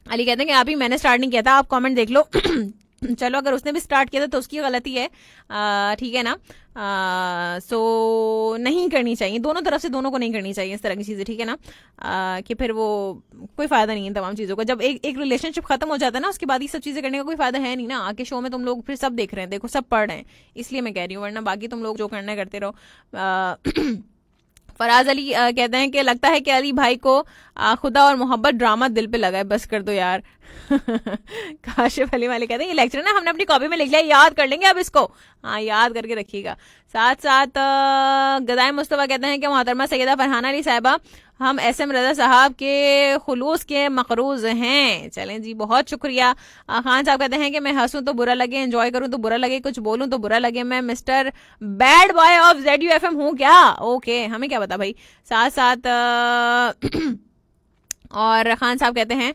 अली कहते हैं कि आप ही, मैंने स्टार्ट नहीं किया था, आप कमेंट देख लो। चलो अगर उसने भी स्टार्ट किया था तो उसकी गलती है, ठीक है ना। सो नहीं करनी चाहिए, दोनों तरफ से, दोनों को नहीं करनी चाहिए इस तरह की चीजें, ठीक है ना। कि फिर वो कोई फायदा नहीं है तमाम चीजों का। जब एक रिलेशनशिप खत्म हो जाता है ना, उसके बाद ये सब चीजें करने का कोई फायदा है नहीं ना। आके शो में तुम लोग फिर सब देख रहे हैं, देखो सब पढ़ रहे हैं, इसलिए मैं कह रही हूँ, वरना बाकी तुम लोग जो करना है करते रहो। फराज अली कहते हैं कि लगता है कि अली भाई को खुदा और मोहब्बत ड्रामा दिल पे लगा है, बस कर दो यार। काशिफ अली वाले कहते हैं ये लेक्चर ना हमने अपनी कॉपी में लिख लिया, याद कर लेंगे अब इसको, हाँ याद करके रखिएगा। साथ साथ गदाई मुस्तफा कहते हैं कि मोहतरमा सैयदा फरहाना अली साहिबा हम SM रजा साहब के खुलूस के मकरूज हैं। चलें जी, बहुत शुक्रिया। खान साहब कहते हैं कि मैं हंसूं तो बुरा लगे, एंजॉय करूं तो बुरा लगे, कुछ बोलूं तो बुरा लगे, मैं mister bad boy of ZUFM हूं क्या? ओके, हमें क्या पता भाई। साथ साथ और खान साहब कहते हैं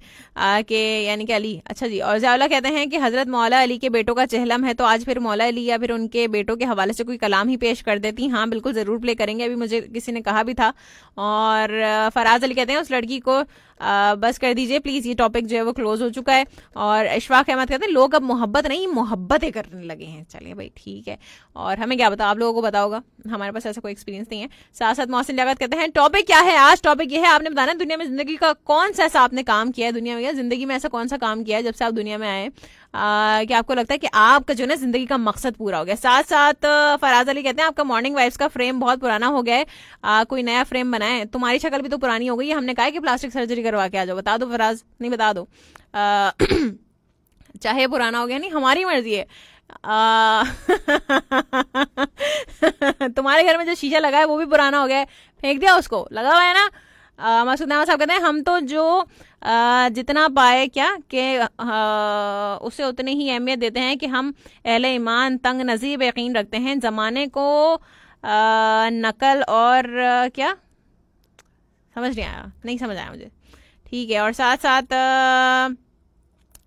कि यानी कि अली, अच्छा जी। और ज़ाउला कहते हैं कि हजरत मौला अली के बेटों का चहलम है, तो आज फिर मौला अली या फिर उनके बेटों के हवाले से कोई कलाम ही पेश कर देती। हाँ बिल्कुल, ज़रूर प्ले करेंगे, अभी मुझे किसी ने कहा भी था। और फराज अली कहते हैं उस लड़की को बस कर दीजिए प्लीज, ये टॉपिक जो है वो क्लोज हो चुका है। और इशफाक अहमद कहते हैं लोग अब मोहब्बत नहीं मोहब्बतें करने लगे हैं। चलिए भाई ठीक है, और हमें क्या पता, आप लोगों को पता होगा, हमारे पास ऐसा कोई एक्सपीरियंस नहीं है। साथ साथ मोहसिन लियाकत कहते हैं टॉपिक क्या है आज? टॉपिक ये है, आपने बताना दुनिया में जिंदगी का कौन सा ऐसा आपने काम किया है, दुनिया में जिंदगी में ऐसा कौन सा काम किया है जब से आप दुनिया में आए कि आपको लगता है कि आपका जो है जिंदगी का मकसद पूरा हो गया। साथ साथ फराज अली कहते हैं आपका मॉर्निंग वाइब्स का फ्रेम बहुत पुराना हो गया है, कोई नया फ्रेम बनाए। तुम्हारी शक्ल भी तो पुरानी हो गई है, हमने कहा है कि प्लास्टिक सर्जरी करवा के आ जाओ। बता दो फराज, नहीं बता दो। चाहे पुराना हो गया, नहीं हमारी मर्जी है। तुम्हारे घर में जो शीशा लगा है वो भी पुराना हो गया है, फेंक दिया उसको, लगा हुआ है ना। मसूद अहमद साहब कहते हैं हम तो जो जितना पाए क्या कि उसे उतनी ही अहमियत देते हैं कि हम अहले ईमान तंग नज़ीर यकीन रखते हैं, ज़माने को नकल और क्या समझ नहीं आया, नहीं समझ आया मुझे, ठीक है। और साथ साथ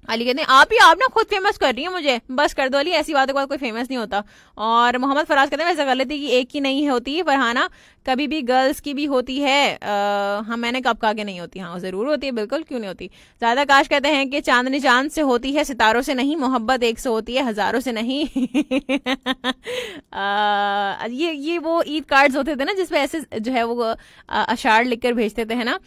अली कहते हैं आप ना खुद फेमस कर रही हैं मुझे, बस कर दो अली, ऐसी बातों के बाद कोई फेमस नहीं होता। और मोहम्मद फराज कहते हैं वैसे गलती की एक ही नहीं होती फरहाना, कभी भी गर्ल्स की भी होती है। हाँ मैंने कब कहा कि नहीं होती, हाँ जरूर होती है, बिल्कुल क्यों नहीं होती। ज्यादा काश कहते हैं कि चांदनी चांद से होती है सितारों से नहीं, मोहब्बत एक से होती है हजारों से नहीं। ये वो ईद कार्ड्स होते थे ना जिसपे ऐसे जो है वो अशार लिखकर भेजते थे, है ना।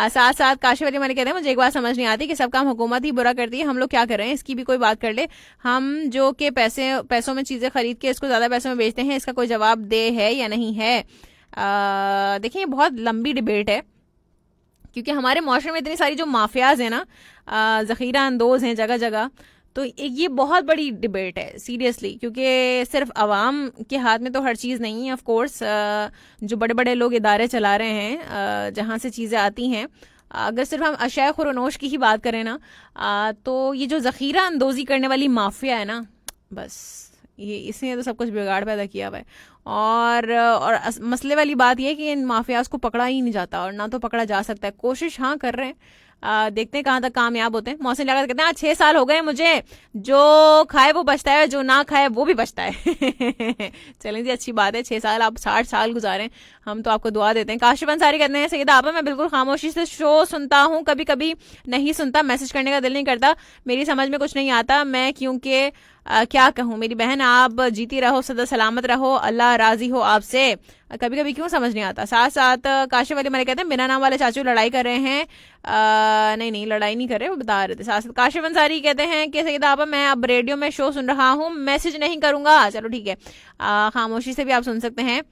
साथ साथ काशिफ अली मालिक कहते हैं मुझे एक बात समझ नहीं आती कि सब काम हुकूमत ही बुरा करती है, हम लोग क्या कर रहे हैं, इसकी भी कोई बात कर ले। हम जो कि पैसों में चीजें खरीद के इसको ज्यादा पैसों में बेचते हैं, इसका कोई जवाब दे है या नहीं है। देखिए बहुत लंबी डिबेट है, क्योंकि हमारे माशरे में इतनी सारी जो माफियाज हैं ना, जखीरा अंदोज हैं जगह जगह, तो ये बहुत बड़ी डिबेट है सीरियसली, क्योंकि सिर्फ अवाम के हाथ में तो हर चीज़ नहीं है। ऑफ कोर्स जो बड़े बड़े लोग इदारे चला रहे हैं जहाँ से चीज़ें आती हैं अगर सिर्फ हम अशय खुरनोश की ही बात करें ना, तो ये जो ज़ख़ीरा अंदोज़ी करने वाली माफिया है ना, बस ये इसने तो सब कुछ बिगाड़ पैदा किया हुआ है। और मसले वाली बात ये है कि इन माफियाज को पकड़ा ही नहीं जाता और ना तो पकड़ा जा सकता है। कोशिश हाँ कर रहे हैं, देखते हैं कहाँ तक कामयाब होते हैं। मौसम लगातार कहते हैं 6 साल हो गए मुझे, जो खाए वो बचता है, जो ना खाए वो भी बचता है। चलें जी, अच्छी बात है, 6 साल आप 60 साल गुजारें, हम तो आपको दुआ देते हैं। काशिफ अंसारी कहते हैं सैयदा आपा मैं बिल्कुल खामोशी से शो सुनता हूँ, कभी कभी नहीं सुनता, मैसेज करने का दिल नहीं करता, मेरी समझ में कुछ नहीं आता मैं, क्योंकि क्या कहूँ मेरी बहन, आप जीती रहो, सदा सलामत रहो, अल्लाह राजी हो आपसे। कभी कभी क्यों समझ नहीं आता। साथ साथ काशिफ अली मलिक कहते हैं बिना नाम वाले चाचू लड़ाई कर रहे हैं, नहीं लड़ाई नहीं कर रहे, वो बता रहे थे। साथ साथ काशिफ अंसारी कहते हैं कि सैयदा आपा मैं अब रेडियो में शो सुन रहा हूँ, मैसेज नहीं करूंगा। चलो ठीक है, खामोशी से भी आप सुन सकते हैं।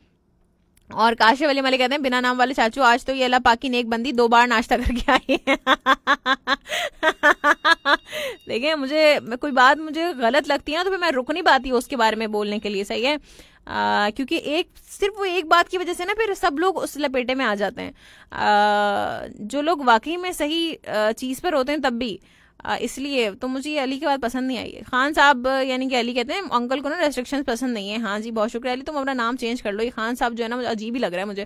और काशिफ अली मलिक कहते हैं बिना नाम वाले चाचू आज तो ये अल्लाह पाक की नेक बंदी 2 बार नाश्ता करके आई है। देखिए कोई बात मुझे गलत लगती है ना, तो फिर मैं रुक नहीं पाती उसके बारे में बोलने के लिए, सही है। क्योंकि सिर्फ वो एक बात की वजह से ना फिर सब लोग उस लपेटे में आ जाते हैं, जो लोग वाकई में सही चीज़ पर होते हैं तब भी। इसलिए तो मुझे ये अली की बात पसंद नहीं आई है। खान साहब यानी कि अली कहते हैं अंकल को ना रेस्ट्रिक्शंस पसंद नहीं है। हाँ जी, बहुत शुक्रिया अली, तुम अपना नाम चेंज कर लो, ये खान साहब जो है ना मुझे अजीब ही लग रहा है मुझे।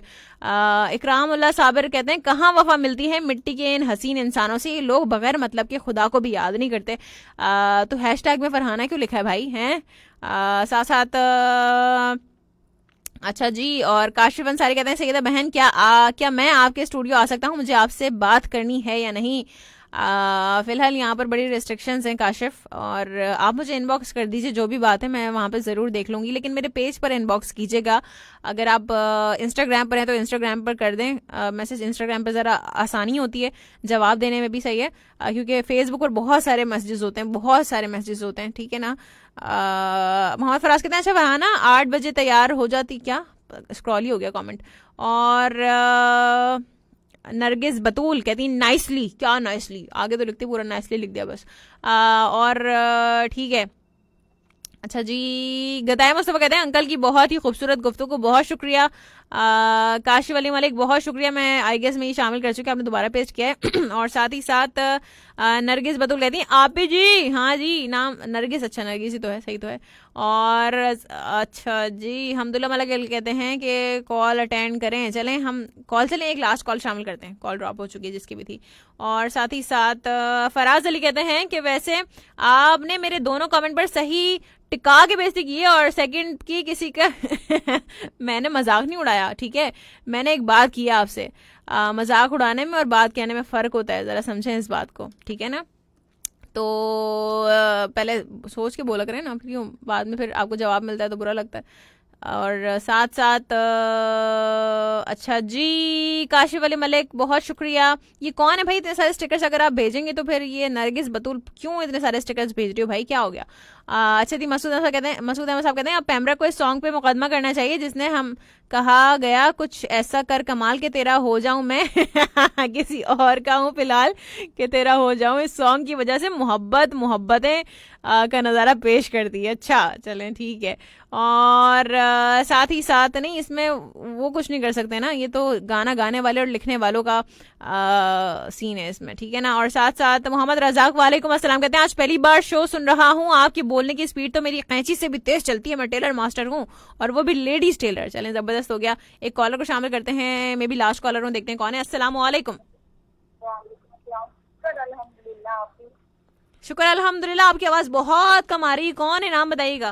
इकराम उल्लाह साबिर कहते हैं कहाँ वफा मिलती है मिट्टी के इन हसीन इंसानों से, ये लोग बगैर मतलब के खुदा को भी याद नहीं करते। तो हैशटैग में फरहाना क्यों लिखा है भाई, हैं। साथ साथ अच्छा जी, और काशिफ अंसारी कहते हैं सैयदा बहन क्या मैं आपके स्टूडियो आ सकता हूँ, मुझे आपसे बात करनी है या नहीं। फिलहाल यहाँ पर बड़ी रेस्ट्रिक्शंस हैं काशिफ, और आप मुझे इनबॉक्स कर दीजिए जो भी बात है, मैं वहाँ पे ज़रूर देख लूँगी, लेकिन मेरे पेज पर इनबॉक्स कीजिएगा। अगर आप इंस्टाग्राम पर हैं तो इंस्टाग्राम पर कर दें मैसेज, इंस्टाग्राम पर ज़रा आसानी होती है जवाब देने में भी, सही है, क्योंकि फेसबुक पर बहुत सारे मैसेजेस होते हैं, बहुत सारे मैसेजेस होते हैं, ठीक है ना। मोहम्मद फराज कहते हैं अच्छा फरहाना 8 बजे तैयार हो जाती, क्या स्क्रॉल ही हो गया कमेंट। और नरगिस बतूल कहती नाइसली, क्या नाइसली, आगे तो लिखती पूरा नाइसली लिख दिया बस। और ठीक है, अच्छा जी। गदाय मुस्तफा कहते हैं अंकल की बहुत ही खूबसूरत गुफ्तगू, बहुत शुक्रिया। काशिफ अली मलिक बहुत शुक्रिया, मैं आई गेस में ही शामिल कर चुकी, आपने दोबारा पेश किया है। और साथ ही साथ नरगिस बतूल कहती हैं आप भी जी, हाँ जी नाम नरगिस, अच्छा नरगिस ही तो है, सही तो है। और अच्छा जी हमदुल्ला मलिक कहते हैं कि कॉल अटेंड करें, चलें हम कॉल चलें, एक लास्ट कॉल शामिल करते हैं, कॉल ड्रॉप हो चुकी है जिसकी भी थी। और साथ ही साथ फराज अली कहते हैं कि वैसे आपने मेरे दोनों कमेंट पर सही टिका के बेइज्जती की है और सेकंड की किसी का मैंने मजाक नहीं उड़ाया, ठीक है, मैंने एक बात किया आपसे, मजाक उड़ाने में और बात कहने में फ़र्क होता है, ज़रा समझें इस बात को, ठीक है ना। तो पहले सोच के बोला करें ना, क्यों बाद में फिर आपको जवाब मिलता है तो बुरा लगता है। और साथ साथ अच्छा जी काशिफ अली मलिक बहुत शुक्रिया। ये कौन है भाई इतने सारे स्टिकर्स, अगर आप भेजेंगे तो फिर ये नरगिस बतूल क्यों इतने सारे स्टिकर्स भेज रही हो भाई, क्या हो गया। अच्छा जी मसूद अहमद साहब कहते हैं अब पैमरा को इस सॉन्ग पे मुकदमा करना चाहिए जिसने हम कहा गया कुछ ऐसा कर कमाल के तेरा हो जाऊं मैं किसी और का हूं फिलहाल कि तेरा हो जाऊं, इस सॉन्ग की वजह से मोहब्बतें का नज़ारा पेश कर दी। अच्छा चलें ठीक है। और साथ ही साथ नहीं, इसमें वो कुछ नहीं कर सकते ना, ये तो गाना गाने वाले और लिखने वालों का सीन है इसमें, ठीक है ना। और साथ साथ मोहम्मद रजाक वालेकुम अस्सलाम कहते हैं आज पहली बार शो सुन रहा हूँ, आपकी बोलने की स्पीड तो मेरी कैंची से भी तेज चलती है, मैं टेलर मास्टर हूँ और वो भी लेडीज टेलर। चलें जबरदस्त हो गया। एक कॉलर को शामिल करते हैं, मे बी लास्ट कॉलर हूँ, देखते हैं कौन है। अस्सलाम वालेकुम। शुक्र अल्हम्दुलिल्लाह, आपकी आवाज बहुत कम आ रही है, कौन है नाम बताइएगा।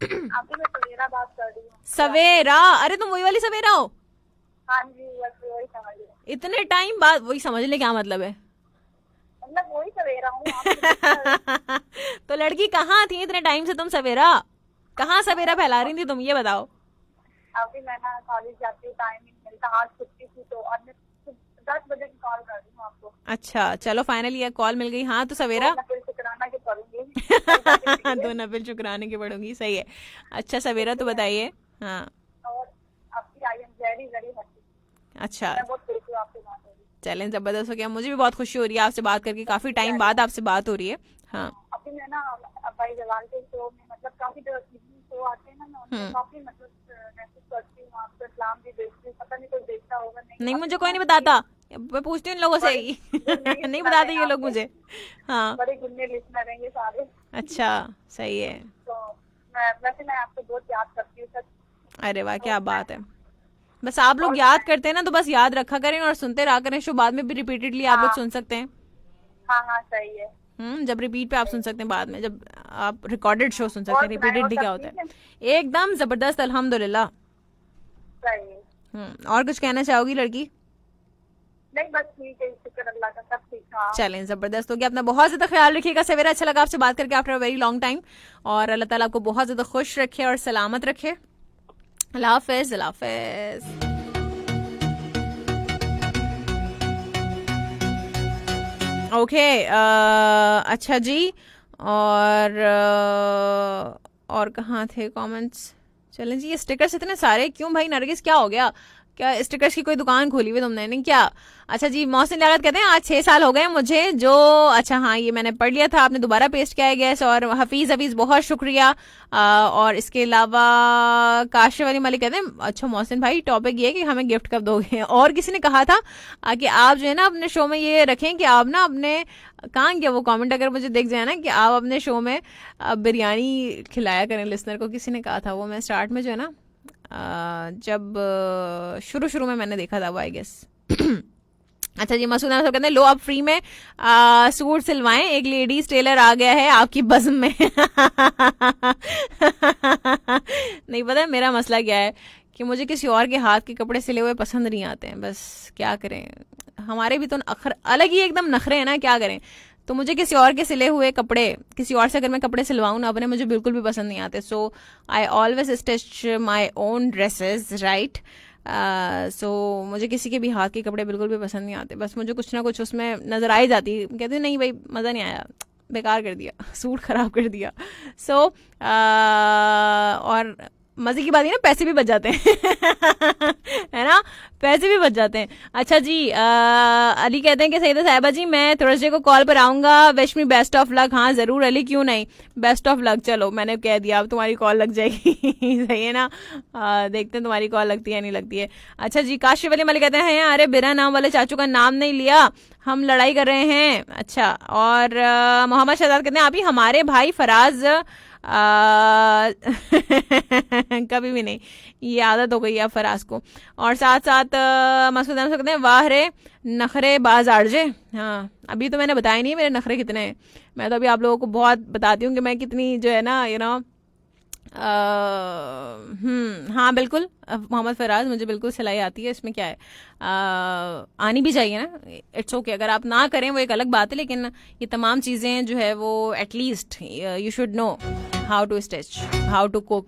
आपकी मैं सवेरा बात कर रही हूँ। सवेरा, अरे तुम वही वाली सवेरा हो। हाँ जी वही समझ रहे, इतने टाइम बाद वही समझ ले, क्या मतलब है, मतलब वही सवेरा हूँ। तो लड़की कहाँ थी इतने टाइम से, तुम सवेरा कहाँ सवेरा फैला रही थी तुम, ये बताओ। अभी मैं ना कॉलेज जाती हूँ, टाइम नहीं मिलता, आज छुट्टी थी तो और मैं 10 बजे की कॉल कर रही हूँ आपको। अच्छा चलो फाइनली कॉल मिल गई। हाँ तो सवेरा शुक्राना की पढ़ूंगी। 2 नफिल शुक्राने की पढ़ूंगी, सही है। अच्छा सवेरा तो बताइए। हाँ और आपकी I am very very happy. अच्छा मैं बहुत खुश हूँ आपसे बात हो रही। चलें जबरदस्त हो गया, मुझे भी बहुत खुशी हो रही है आपसे बात करके, काफी टाइम बाद आपसे बात हो रही है। हाँ अभी मैं ना भाई जवाल के शो में मतलब काफी जो शो आते हैं ना, मैं उनसे काफी मतलब मैसेज करती हूँ, आपको सलाम भी भेजती हूँ, पता नहीं कोई देखता होगा नहीं। नहीं मुझे कोई नहीं बताता, मैं पूछती हूँ इन लोगों से ही नहीं बताते ये लोग मुझे। हाँ बड़े गुन्ने लिसनर हैं ये सारे। अच्छा सही है। तो मैं आपको बहुत याद करती हूँ सर। अरे वाह क्या बात है। बस आप लोग याद करते हैं ना तो बस याद रखा करें और सुनते रहा करें, शो बाद में भी रिपीटेडली आप लोग सुन सकते हैं। हाँ सही है। जब रिपीट पे आप सुन सकते हैं, बाद में जब आप रिकॉर्डेड शो सुन सकते हैं। रिपीटेडली क्या होता है? एकदम जबरदस्त अल्हम्दुलिल्लाह। सही। और कुछ कहना चाहोगी लड़की? नहीं बस ठीक है, शुक्र अल्लाह का, सब ठीक ठाक। चलें जबरदस्त हो गया। अपना बहुत ज्यादा ख्याल रखिएगा। सवेरा अच्छा लगा आपसे बात करके after a very long time, और अल्लाह ताला आपको बहुत ज्यादा खुश रखे और सलामत रखे। अल्लाह हाफिज। अल्लाह हाफिज। ओके अच्छा जी। और कहाँ थे कमेंट्स? चलें जी, ये स्टिकर्स इतने सारे क्यों भाई नरगिस, क्या हो गया? क्या स्टिकर्स की कोई दुकान खोली हुई तुमने? नहीं क्या? अच्छा जी, मोहसिन लियाकत कहते हैं आज 6 साल हो गए मुझे जो, अच्छा हाँ ये मैंने पढ़ लिया था, आपने दोबारा पेस्ट किया है गैस। और हफीज बहुत शुक्रिया। और इसके अलावा काशिफ अली मलिक कहते हैं अच्छा मोहसिन भाई टॉपिक ये है कि हमें गिफ्ट कब दोगे? और किसी ने कहा था कि आप जो है ना अपने शो में ये रखें कि आप ना अपने, कहाँ गया वो कमेंट, अगर मुझे देख जाए ना, कि आप अपने शो में बिरयानी खिलाया करें लिसनर को। किसी ने कहा था वो, मैं स्टार्ट में जो है ना जब शुरू में मैंने देखा था वो आई गेस। अच्छा जी, मसूद अहमद कहते हैं लो आप फ्री में सूट सिलवाएं, एक लेडीज टेलर आ गया है आपकी बज़्म में। नहीं पता मेरा मसला क्या है कि मुझे किसी और के हाथ के कपड़े सिले हुए पसंद नहीं आते हैं। बस क्या करें, हमारे भी तो अलग ही एकदम नखरे हैं ना, क्या करें। तो मुझे किसी और के सिले हुए कपड़े, किसी और से अगर मैं कपड़े सिलवाऊँ ना अपने, मुझे बिल्कुल भी पसंद नहीं आते। So I always stitch my own dresses right. So मुझे किसी के भी हाथ के कपड़े बिल्कुल भी पसंद नहीं आते। बस मुझे कुछ ना कुछ उसमें नजर आ ही जाती, कहते नहीं भाई मज़ा नहीं आया, बेकार कर दिया, सूट खराब कर दिया। सो और मजे की बात है ना, पैसे भी बच जाते हैं। है ना, पैसे भी बच जाते हैं। अच्छा जी, अली कहते हैं कि सईदा साहिबा जी मैं थर्सडे को कॉल पर आऊंगा, wish me best of luck. हाँ जरूर अली, क्यों नहीं, बेस्ट ऑफ लक। चलो मैंने कह दिया, अब तुम्हारी कॉल लग जाएगी। सही है ना, देखते हैं तुम्हारी कॉल लगती है नहीं लगती है। अच्छा जी, काशिफ अली मलिक कहते हैं अरे बिना नाम वाले चाचू का नाम नहीं लिया, हम लड़ाई कर रहे हैं। अच्छा, और मोहम्मद शहजाद कहते हैं अभी हमारे भाई फराज कभी भी नहीं, ये आदत हो गई है फराज को। और साथ साथ मसूद अहमद कहते हैं वाह रे नखरे बाज आरजे। हाँ अभी तो मैंने बताया नहीं मेरे नखरे कितने हैं, मैं तो अभी आप लोगों को बहुत बताती हूँ कि मैं कितनी जो है ना, यू नो। हाँ बिल्कुल मोहम्मद फराज, मुझे बिल्कुल सिलाई आती है, इसमें क्या है, आनी भी चाहिए ना, इट्स ओके। अगर आप ना करें वो एक अलग बात है, लेकिन ये तमाम चीज़ें जो है वो at least you should know how to stitch, how to cook,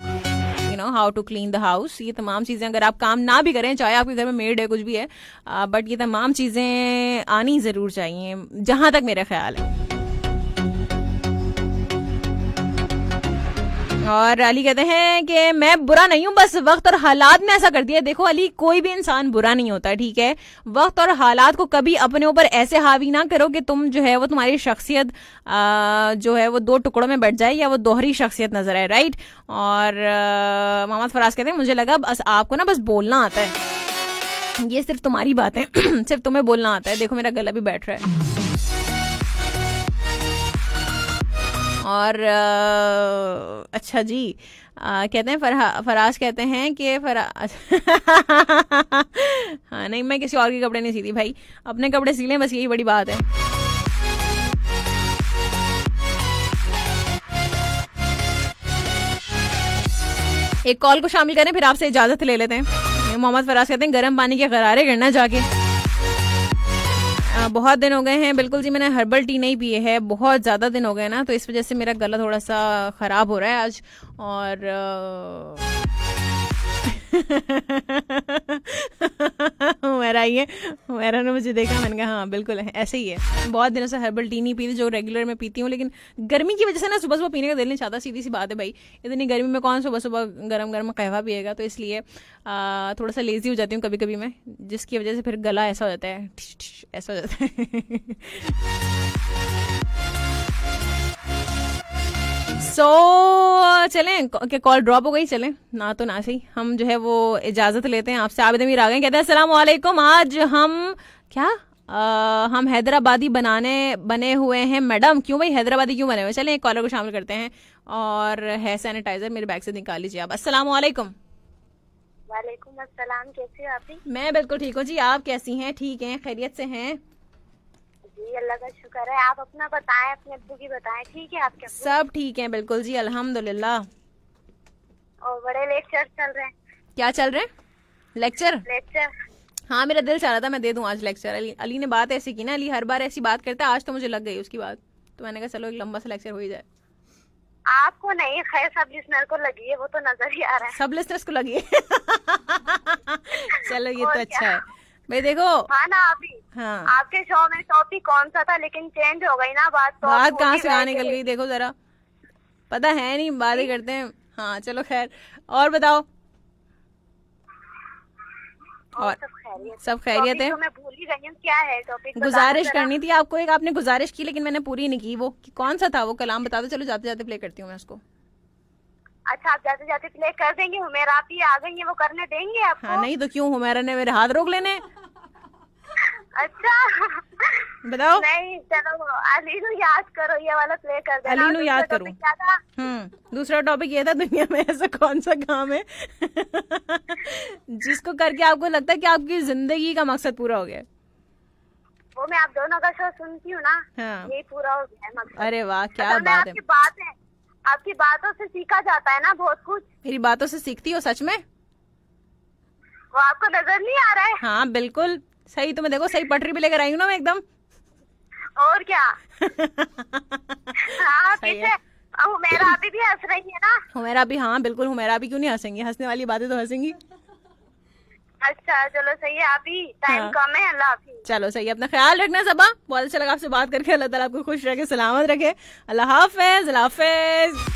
you know, how to clean the house. ये तमाम चीज़ें अगर आप काम ना भी करें, चाहे आपके घर में मेड है कुछ भी है, बट ये तमाम चीज़ें आनी ज़रूर चाहिए, जहाँ तक मेरा ख्याल है। और अली कहते हैं कि मैं बुरा नहीं हूं, बस वक्त और हालात ने ऐसा कर दिया। देखो अली, कोई भी इंसान बुरा नहीं होता, ठीक है। वक्त और हालात को कभी अपने ऊपर ऐसे हावी ना करो कि तुम जो है वो तुम्हारी शख्सियत जो है वो दो टुकड़ों में बढ़ जाए या वो दोहरी शख्सियत नजर आए, राइट। और मोहम्मद फराज कहते हैं मुझे लगा बस आपको ना बस बोलना आता है, ये सिर्फ तुम्हारी बात है। सिर्फ तुम्हें बोलना आता है। देखो मेरा गला भी बैठ रहा है। और अच्छा जी, कहते हैं फराज कहते हैं कि हाँ नहीं, मैं किसी और के कपड़े नहीं सीती भाई, अपने कपड़े सी लें, बस यही बड़ी बात है। एक कॉल को शामिल करें फिर आपसे इजाजत ले लेते हैं। मोहम्मद फराज कहते हैं गर्म पानी के गरारे गिरना जाके। बहुत दिन हो गए हैं, बिल्कुल जी, मैंने हर्बल टी नहीं पिए है, बहुत ज़्यादा दिन हो गए ना, तो इस वजह से मेरा गला थोड़ा सा ख़राब हो रहा है आज। और मेरा ने मुझे देखा, मैंने कहा हाँ बिल्कुल है, ऐसे ही है। बहुत दिनों से हर्बल टी नहीं पी जो रेगुलर में पीती हूँ, लेकिन गर्मी की वजह से ना सुबह सुबह पीने का दिल नहीं चाहता। सीधी सी बात है भाई, इतनी गर्मी में कौन सुबह सुबह गरम गरम कहवा पिएगा, तो इसलिए थोड़ा सा लेजी हो जाती हूँ कभी कभी मैं, जिसकी वजह से फिर गला ऐसा हो जाता है, ऐसा हो जाता है। चलें कि कॉल ड्रॉप हो गई, चलें ना तो ना सही, हम जो है वो इजाजत लेते हैं आपसे। आबिद अमीर आ गए, कहते हैं अस्सलाम वालेकुम, आज हम क्या हम हैदराबादी बने हुए हैं मैडम। क्यों भाई हैदराबादी क्यों बने हुए? चलें एक कॉलर को शामिल करते हैं। और है सैनिटाइजर मेरे बैग से निकाल लीजिए आप। अस्सलाम वालेकुम। वालेकुम अस्सलाम, कैसे हो आप? मैं बिल्कुल ठीक हूँ जी, आप कैसी हैं? ठीक हैं, खैरियत से हैं? जी अल्लाह का शुक्र है। आप अपना बताएं, अपने अब्बू की बताएं, ठीक है आपके अब्बू? सब ठीक हैं बिल्कुल जी, अल्हम्दुलिल्लाह। और बड़े लेक्चर चल रहे हैं? क्या चल रहे हैं? लेक्चर? लेक्चर हाँ मेरा दिल चाह रहा था मैं दे दूं आज लेक्चर। अली ने बात ऐसी की ना, अली हर बार ऐसी बात करता है, आज तो मुझे लग गई उसकी बात, तो मैंने कहा चलो एक लंबा सा लेक्चर हो ही जाए। आपको नहीं, खैर सब लिसनर को लगी है, वो तो नजर ही आ रहा है। सब लिस्टर्स को लगी है। चलो ये तो अच्छा है भाई। देखो हाँ ना, अभी हाँ आपके शो में टॉपिक कौन सा था, लेकिन चेंज हो गई ना बात। तो बात कहाँ से कहाँ निकल गई देखो जरा, पता है नहीं, बातें करते हैं। हाँ चलो खैर, और बताओ। और सब खैरियत है। तो मैं भूल ही गई हूँ, क्या है टॉपिक? गुजारिश करनी थी आपको एक, आपने गुजारिश की लेकिन मैंने पूरी नहीं की। वो कौन सा था वो कलाम बता दो, चलो जाते जाते प्ले करती हूँ मैं उसको। अच्छा आप जाते जाते प्ले कर देंगे? हुमेरा आप ही आ गई है, वो करने देंगे आपको? हाँ नहीं तो क्यों, हुमैरा ने मेरे हाथ रोक लेने। अच्छा बताओ। नहीं चलो अली नु याद करो, ये वाला प्ले कर देना। अली नु याद करूं? क्या था? दूसरा टॉपिक ये था, दुनिया में ऐसा कौन सा काम है जिसको करके आपको लगता है कि आपकी जिंदगी का मकसद पूरा हो गया? वो मैं आप दोनों का शो सुनती हूँ ना, हाँ। यही पूरा हो गया है मकसद। अरे वाह क्या बात है। आपकी बातों से सीखा जाता है ना बहुत कुछ। मेरी बातों से सीखती हो सच में? वो आपको नजर नहीं आ रहा है? हाँ बिल्कुल सही, तुम्हें देखो सही पटरी पे लेकर आई हूँ ना मैं एकदम। और क्या। हाँ पीछे हुमेरा अभी भी हंस रही है ना? हुमेरा भी, हाँ बिल्कुल हुमेरा भी क्यों नहीं हंसेंगी, हंसने वाली बातें तो हंसेंगी। अच्छा चलो सही है, अभी टाइम हाँ। कम है। अल्लाह हाफिज। चलो सही है, अपना ख्याल रखना सबा। बहुत अच्छा लगा आपसे बात करके, अल्लाह ताला आपको खुश रखे, सलामत रखे। अल्लाह हाफिज, अल्लाह हाफिज।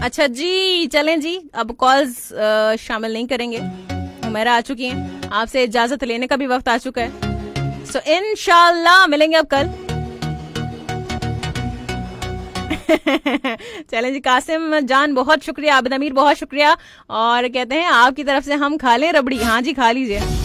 अच्छा जी चलें जी, अब कॉल्स शामिल नहीं करेंगे, हुमैरा आ चुकी हैं, आपसे इजाजत लेने का भी वक्त आ चुका है। सो इंशाल्लाह मिलेंगे अब कल। चलें जी, कासिम जान बहुत शुक्रिया, आबिद अमीर बहुत शुक्रिया। और कहते हैं आपकी तरफ से हम खा लें रबड़ी? हाँ जी खा लीजिए।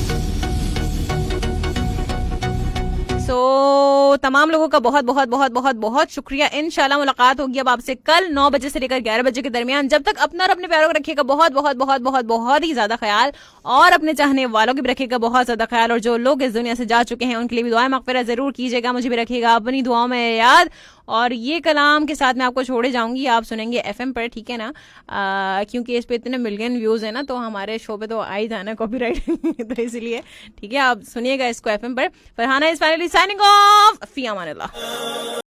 तमाम लोगों का बहुत बहुत बहुत बहुत बहुत शुक्रिया। इंशाल्लाह मुलाकात होगी अब आपसे कल 9 बजे से लेकर 11 बजे के दरमियान। जब तक अपना और अपने प्यारों को रखिएगा बहुत बहुत बहुत बहुत बहुत ही ज्यादा ख्याल, और अपने चाहने वालों की भी रखिएगा बहुत ज्यादा ख्याल। और जो लोग इस दुनिया से जा चुके हैं उनके लिए भी दुआ मग़फ़िरत जरूर कीजिएगा, मुझे भी रखिएगा अपनी दुआओं में याद। और ये कलाम के साथ मैं आपको छोड़े जाऊंगी, आप सुनेंगे FM पर, ठीक है ना? क्योंकि इस पे इतने मिलियन व्यूज है ना, तो हमारे शो पे तो आ ही जाना कॉपीराइट तो इसलिए ठीक है आप सुनिएगा इसको FM पर। Farhana is finally signing off, fee Aman Allah.